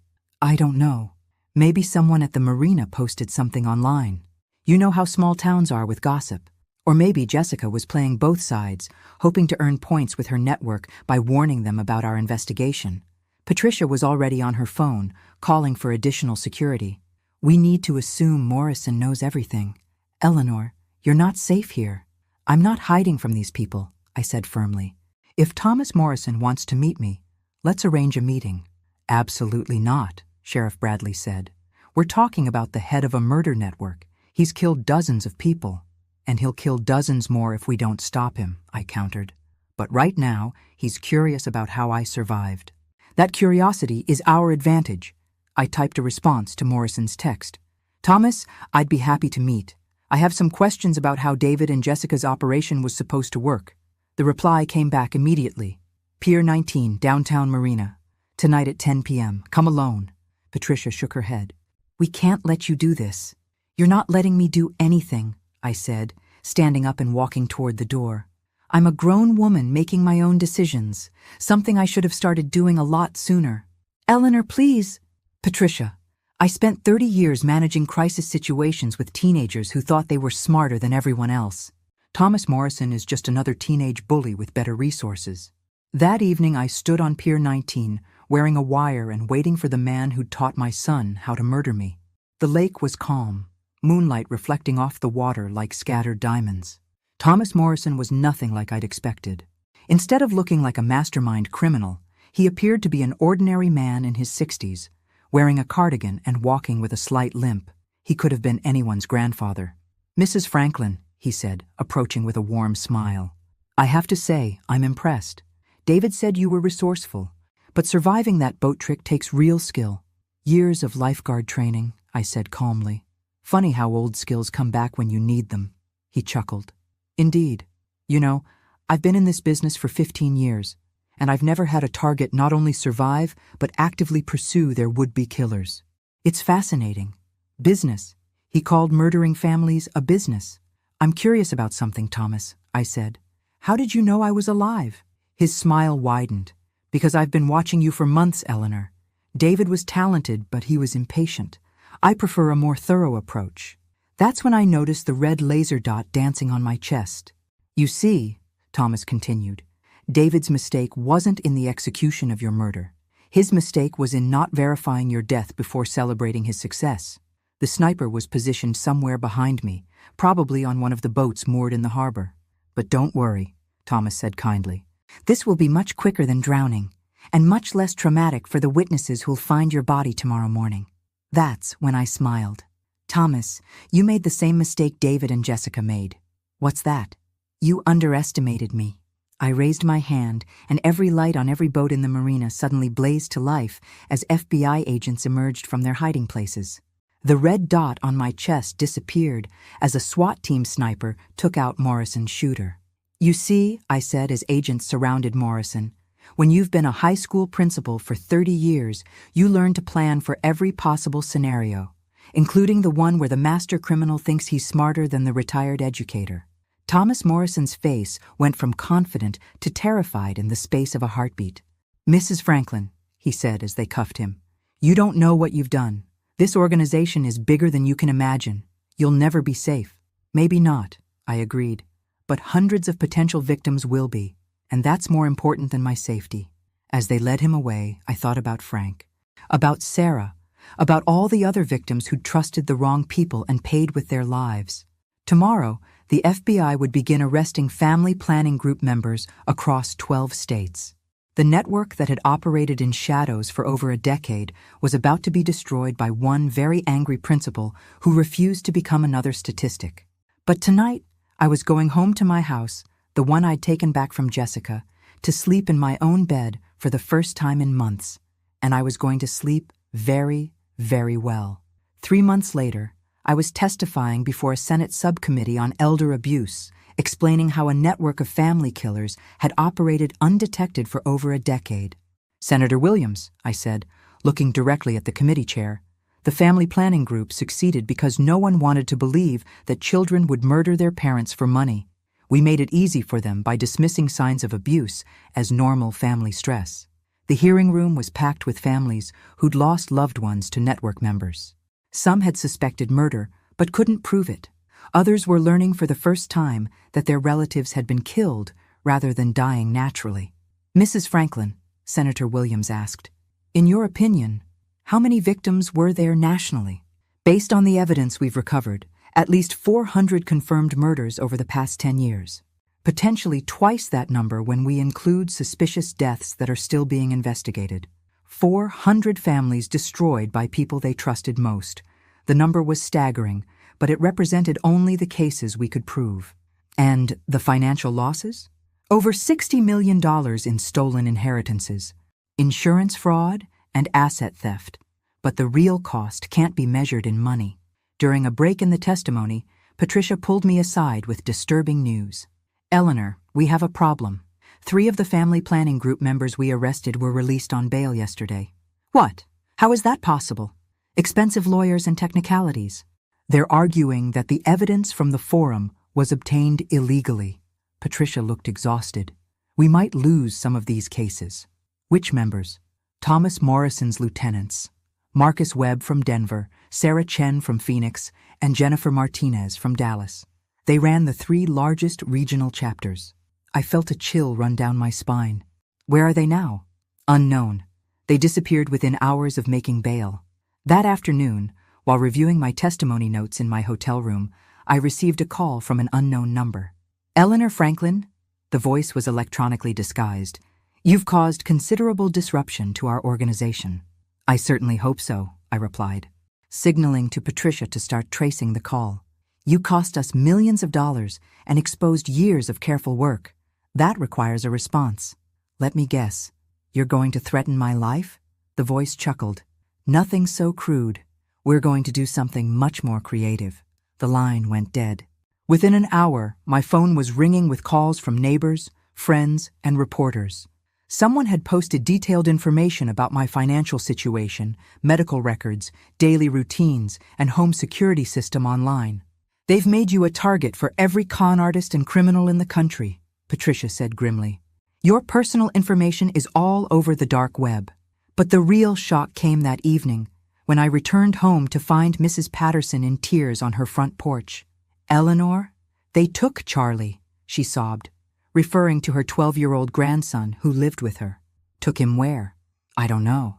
don't know. Maybe someone at the marina posted something online. You know how small towns are with gossip. Or maybe Jessica was playing both sides, hoping to earn points with her network by warning them about our investigation. Patricia was already on her phone, calling for additional security. We need to assume Morrison knows everything. Eleanor, you're not safe here. I'm not hiding from these people, I said firmly. If Thomas Morrison wants to meet me, let's arrange a meeting. Absolutely not, Sheriff Bradley said. We're talking about the head of a murder network. He's killed dozens of people. And he'll kill dozens more if we don't stop him, I countered. But right now, he's curious about how I survived. That curiosity is our advantage. I typed a response to Morrison's text. Thomas, I'd be happy to meet. I have some questions about how David and Jessica's operation was supposed to work. The reply came back immediately. Pier 19, downtown Marina. Tonight at 10 p.m. Come alone. Patricia shook her head. We can't let you do this. You're not letting me do anything, I said, standing up and walking toward the door. I'm a grown woman making my own decisions, something I should have started doing a lot sooner. Eleanor, please. Patricia, I spent 30 years managing crisis situations with teenagers who thought they were smarter than everyone else. Thomas Morrison is just another teenage bully with better resources. That evening I stood on Pier 19, wearing a wire and waiting for the man who'd taught my son how to murder me. The lake was calm, moonlight reflecting off the water like scattered diamonds. Thomas Morrison was nothing like I'd expected. Instead of looking like a mastermind criminal, he appeared to be an ordinary man in his 60s, wearing a cardigan and walking with a slight limp. He could have been anyone's grandfather. Mrs. Franklin, he said, approaching with a warm smile. I have to say, I'm impressed. David said you were resourceful, but surviving that boat trick takes real skill. Years of lifeguard training, I said calmly. Funny how old skills come back when you need them. He chuckled. Indeed. You know, I've been in this business for 15 years, and I've never had a target not only survive, but actively pursue their would-be killers. It's fascinating. Business. He called murdering families a business. I'm curious about something, Thomas, I said. How did you know I was alive? His smile widened. Because I've been watching you for months, Eleanor. David was talented, but he was impatient. I prefer a more thorough approach. That's when I noticed the red laser dot dancing on my chest. You see, Thomas continued, David's mistake wasn't in the execution of your murder. His mistake was in not verifying your death before celebrating his success. The sniper was positioned somewhere behind me, probably on one of the boats moored in the harbor. But don't worry, Thomas said kindly. This will be much quicker than drowning, and much less traumatic for the witnesses who'll find your body tomorrow morning. That's when I smiled. Thomas, you made the same mistake David and Jessica made. What's that? You underestimated me. I raised my hand, and every light on every boat in the marina suddenly blazed to life as FBI agents emerged from their hiding places. The red dot on my chest disappeared as a SWAT team sniper took out Morrison's shooter. You see, I said as agents surrounded Morrison, when you've been a high school principal for 30 years, you learn to plan for every possible scenario, including the one where the master criminal thinks he's smarter than the retired educator. Thomas Morrison's face went from confident to terrified in the space of a heartbeat. Mrs. Franklin, he said as they cuffed him, you don't know what you've done. This organization is bigger than you can imagine. You'll never be safe. Maybe not, I agreed. But hundreds of potential victims will be, and that's more important than my safety. As they led him away, I thought about Frank, about Sarah, about all the other victims who'd trusted the wrong people and paid with their lives. Tomorrow, the FBI would begin arresting family planning group members across 12 states. The network that had operated in shadows for over a decade was about to be destroyed by one very angry principal who refused to become another statistic. But tonight, I was going home to my house, the one I'd taken back from Jessica, to sleep in my own bed for the first time in months, and I was going to sleep very, very well. 3 months later, I was testifying before a Senate subcommittee on elder abuse, explaining how a network of family killers had operated undetected for over a decade. Senator Williams, I said, looking directly at the committee chair, the family planning group succeeded because no one wanted to believe that children would murder their parents for money. We made it easy for them by dismissing signs of abuse as normal family stress. The hearing room was packed with families who'd lost loved ones to network members. Some had suspected murder, but couldn't prove it. Others were learning for the first time that their relatives had been killed rather than dying naturally. Mrs. Franklin, Senator Williams asked, in your opinion, how many victims were there nationally? Based on the evidence we've recovered, at least 400 confirmed murders over the past 10 years. Potentially twice that number when we include suspicious deaths that are still being investigated. 400 families destroyed by people they trusted most. The number was staggering, but it represented only the cases we could prove. And the financial losses? Over $60 million in stolen inheritances, insurance fraud, and asset theft. But the real cost can't be measured in money. During a break in the testimony, Patricia pulled me aside with disturbing news. Eleanor, We have a problem. 3 of the family planning group members we arrested were released on bail yesterday. What? How is that possible? Expensive lawyers and technicalities. They're arguing that the evidence from the forum was obtained illegally. Patricia looked exhausted. We might lose some of these cases. Which members? Thomas Morrison's lieutenants. Marcus Webb from Denver, Sarah Chen from Phoenix, and Jennifer Martinez from Dallas. They ran the 3 largest regional chapters. I felt a chill run down my spine. Where are they now? Unknown. They disappeared within hours of making bail. That afternoon, while reviewing my testimony notes in my hotel room, I received a call from an unknown number. Eleanor Franklin? The voice was electronically disguised. You've caused considerable disruption to our organization. I certainly hope so, I replied, signaling to Patricia to start tracing the call. You cost us millions of dollars and exposed years of careful work. That requires a response. Let me guess. You're going to threaten my life? The voice chuckled. Nothing so crude. We're going to do something much more creative. The line went dead. Within an hour, my phone was ringing with calls from neighbors, friends, and reporters. Someone had posted detailed information about my financial situation, medical records, daily routines, and home security system online. They've made you a target for every con artist and criminal in the country, Patricia said grimly. Your personal information is all over the dark web. But the real shock came that evening, when I returned home to find Mrs. Patterson in tears on her front porch. Eleanor? They took Charlie, she sobbed, referring to her 12-year-old grandson who lived with her. Took him where? I don't know.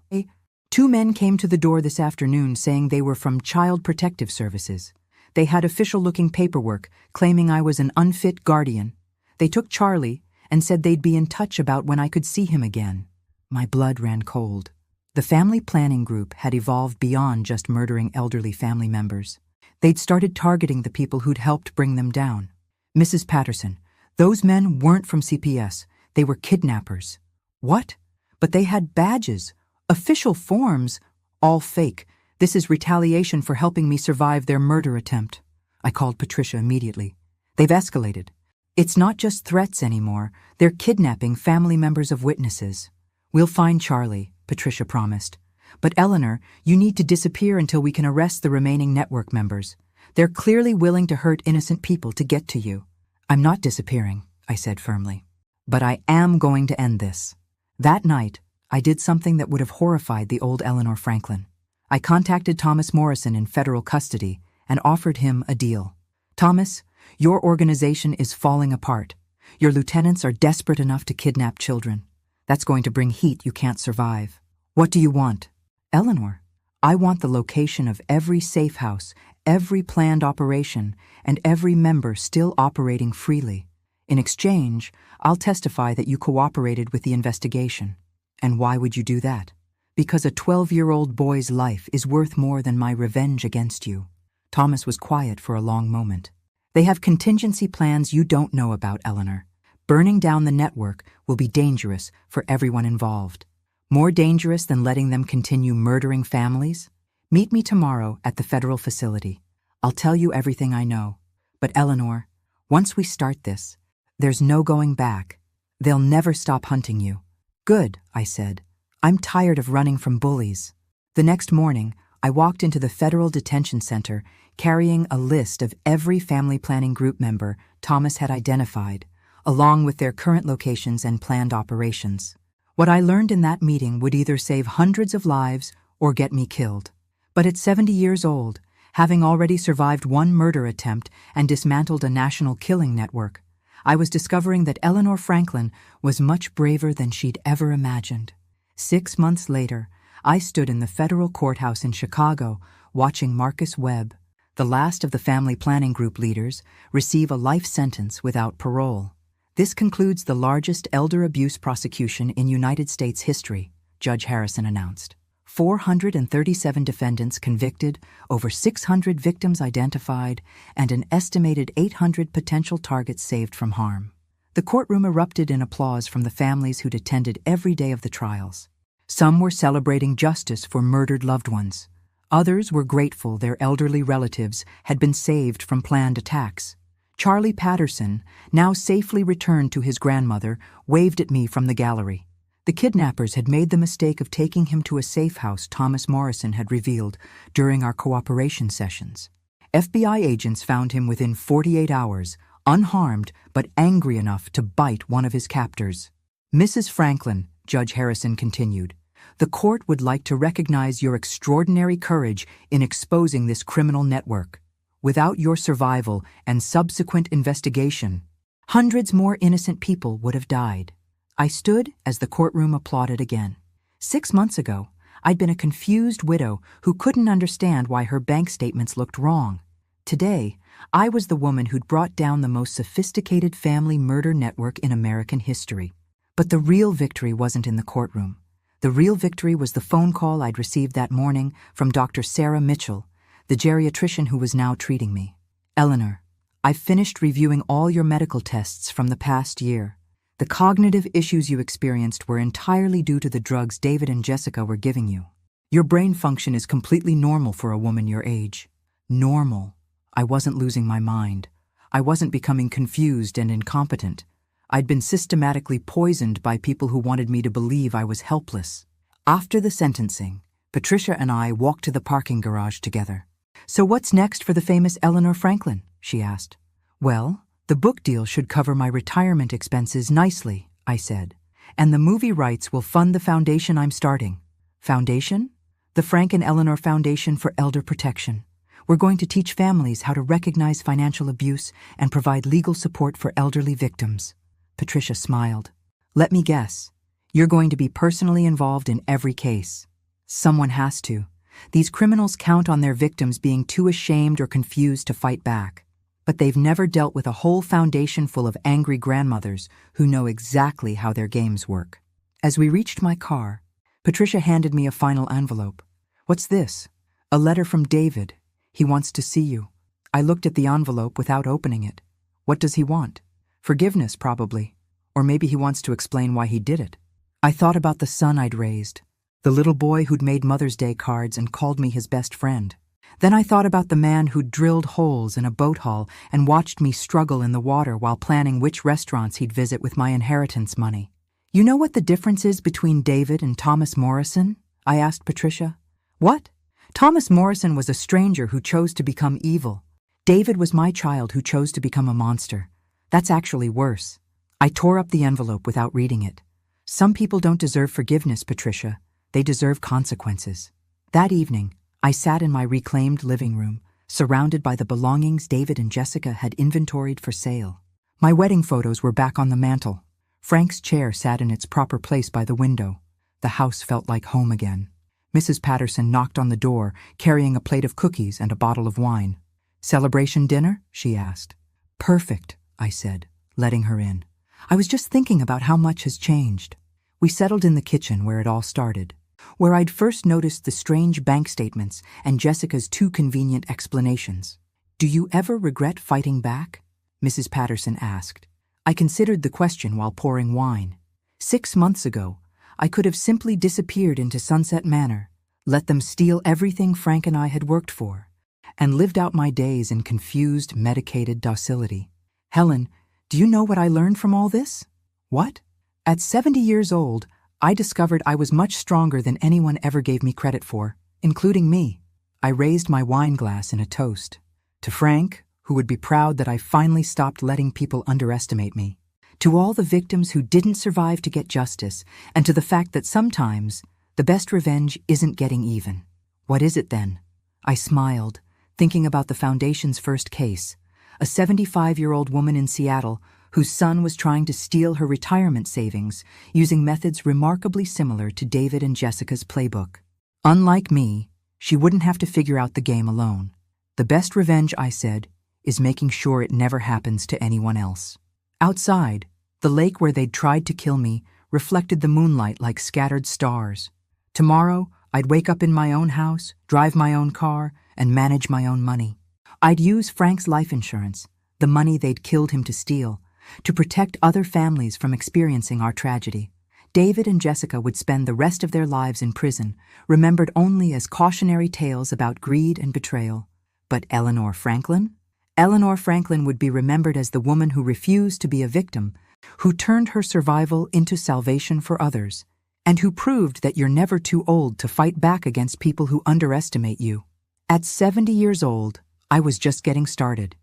2 men came to the door this afternoon saying they were from Child Protective Services. They had official-looking paperwork claiming I was an unfit guardian. They took Charlie and said they'd be in touch about when I could see him again. My blood ran cold. The family planning group had evolved beyond just murdering elderly family members. They'd started targeting the people who'd helped bring them down. Mrs. Patterson, those men weren't from CPS. They were kidnappers. What? But they had badges, official forms, all fake. This is retaliation for helping me survive their murder attempt. I called Patricia immediately. They've escalated. It's not just threats anymore. They're kidnapping family members of witnesses. We'll find Charlie, Patricia promised. But Eleanor, you need to disappear until we can arrest the remaining network members. They're clearly willing to hurt innocent people to get to you. I'm not disappearing, I said firmly. But I am going to end this. That night, I did something that would have horrified the old Eleanor Franklin. I contacted Thomas Morrison in federal custody and offered him a deal. Thomas, your organization is falling apart. Your lieutenants are desperate enough to kidnap children. That's going to bring heat you can't survive. What do you want? Eleanor, I want the location of every safe house, every planned operation, and every member still operating freely. In exchange, I'll testify that you cooperated with the investigation. And why would you do that? Because a 12-year-old boy's life is worth more than my revenge against you. Thomas was quiet for a long moment. They have contingency plans you don't know about, Eleanor. Burning down the network will be dangerous for everyone involved. More dangerous than letting them continue murdering families? Meet me tomorrow at the federal facility. I'll tell you everything I know. But Eleanor, once we start this, there's no going back. They'll never stop hunting you. Good, I said. I'm tired of running from bullies. The next morning, I walked into the federal detention center carrying a list of every family planning group member Thomas had identified, along with their current locations and planned operations. What I learned in that meeting would either save hundreds of lives or get me killed. But at 70 years old, having already survived 1 murder attempt and dismantled a national killing network, I was discovering that Eleanor Franklin was much braver than she'd ever imagined. 6 months later, I stood in the federal courthouse in Chicago watching Marcus Webb, the last of the family planning group leaders, receive a life sentence without parole. This concludes the largest elder abuse prosecution in United States history, Judge Harrison announced. 437 defendants convicted, over 600 victims identified, and an estimated 800 potential targets saved from harm. The courtroom erupted in applause from the families who'd attended every day of the trials. Some were celebrating justice for murdered loved ones. Others were grateful their elderly relatives had been saved from planned attacks. Charlie Patterson, now safely returned to his grandmother, waved at me from the gallery. The kidnappers had made the mistake of taking him to a safe house Thomas Morrison had revealed during our cooperation sessions. FBI agents found him within 48 hours, unharmed but angry enough to bite one of his captors. Mrs. Franklin, Judge Harrison continued, the court would like to recognize your extraordinary courage in exposing this criminal network. Without your survival and subsequent investigation, hundreds more innocent people would have died. I stood as the courtroom applauded again. 6 months ago, I'd been a confused widow who couldn't understand why her bank statements looked wrong. Today, I was the woman who'd brought down the most sophisticated family murder network in American history. But the real victory wasn't in the courtroom. The real victory was the phone call I'd received that morning from Dr. Sarah Mitchell, the geriatrician who was now treating me. Eleanor, I've finished reviewing all your medical tests from the past year. The cognitive issues you experienced were entirely due to the drugs David and Jessica were giving you. Your brain function is completely normal for a woman your age. Normal. I wasn't losing my mind. I wasn't becoming confused and incompetent. I'd been systematically poisoned by people who wanted me to believe I was helpless. After the sentencing, Patricia and I walked to the parking garage together. So what's next for the famous Eleanor Franklin? She asked. Well, the book deal should cover my retirement expenses nicely, I said. And the movie rights will fund the foundation I'm starting. Foundation? The Frank and Eleanor Foundation for Elder Protection. We're going to teach families how to recognize financial abuse and provide legal support for elderly victims. Patricia smiled. Let me guess. You're going to be personally involved in every case. Someone has to. These criminals count on their victims being too ashamed or confused to fight back. But they've never dealt with a whole foundation full of angry grandmothers who know exactly how their games work. As we reached my car, Patricia handed me a final envelope. What's this? A letter from David. He wants to see you. I looked at the envelope without opening it. What does he want? Forgiveness, probably. Or maybe he wants to explain why he did it. I thought about the son I'd raised. The little boy who'd made Mother's Day cards and called me his best friend. Then I thought about the man who'd drilled holes in a boat hull and watched me struggle in the water while planning which restaurants he'd visit with my inheritance money. You know what the difference is between David and Thomas Morrison? I asked Patricia. What? Thomas Morrison was a stranger who chose to become evil. David was my child who chose to become a monster. That's actually worse. I tore up the envelope without reading it. Some people don't deserve forgiveness, Patricia. They deserve consequences. That evening, I sat in my reclaimed living room, surrounded by the belongings David and Jessica had inventoried for sale. My wedding photos were back on the mantel. Frank's chair sat in its proper place by the window. The house felt like home again. Mrs. Patterson knocked on the door, carrying a plate of cookies and a bottle of wine. Celebration dinner? She asked. Perfect, I said, letting her in. I was just thinking about how much has changed. We settled in the kitchen where it all started, where I'd first noticed the strange bank statements and Jessica's too convenient explanations. Do you ever regret fighting back? Mrs. Patterson asked. I considered the question while pouring wine. 6 months ago, I could have simply disappeared into Sunset Manor, let them steal everything Frank and I had worked for, and lived out my days in confused, medicated docility. Helen, do you know what I learned from all this? What? At 70 years old, I discovered I was much stronger than anyone ever gave me credit for, including me. I raised my wine glass in a toast. To Frank, who would be proud that I finally stopped letting people underestimate me. To all the victims who didn't survive to get justice, and to the fact that sometimes the best revenge isn't getting even. What is it then? I smiled, thinking about the Foundation's first case, a 75-year-old woman in Seattle whose son was trying to steal her retirement savings using methods remarkably similar to David and Jessica's playbook. Unlike me, she wouldn't have to figure out the game alone. The best revenge, I said, is making sure it never happens to anyone else. Outside, the lake where they'd tried to kill me reflected the moonlight like scattered stars. Tomorrow, I'd wake up in my own house, drive my own car, and manage my own money. I'd use Frank's life insurance, the money they'd killed him to steal, to protect other families from experiencing our tragedy. David and Jessica would spend the rest of their lives in prison, remembered only as cautionary tales about greed and betrayal. But Eleanor Franklin? Eleanor Franklin would be remembered as the woman who refused to be a victim, who turned her survival into salvation for others, and who proved that you're never too old to fight back against people who underestimate you. At 70 years old, I was just getting started.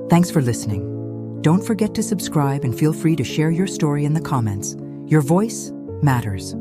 Thanks for listening. Don't forget to subscribe and feel free to share your story in the comments. Your voice matters.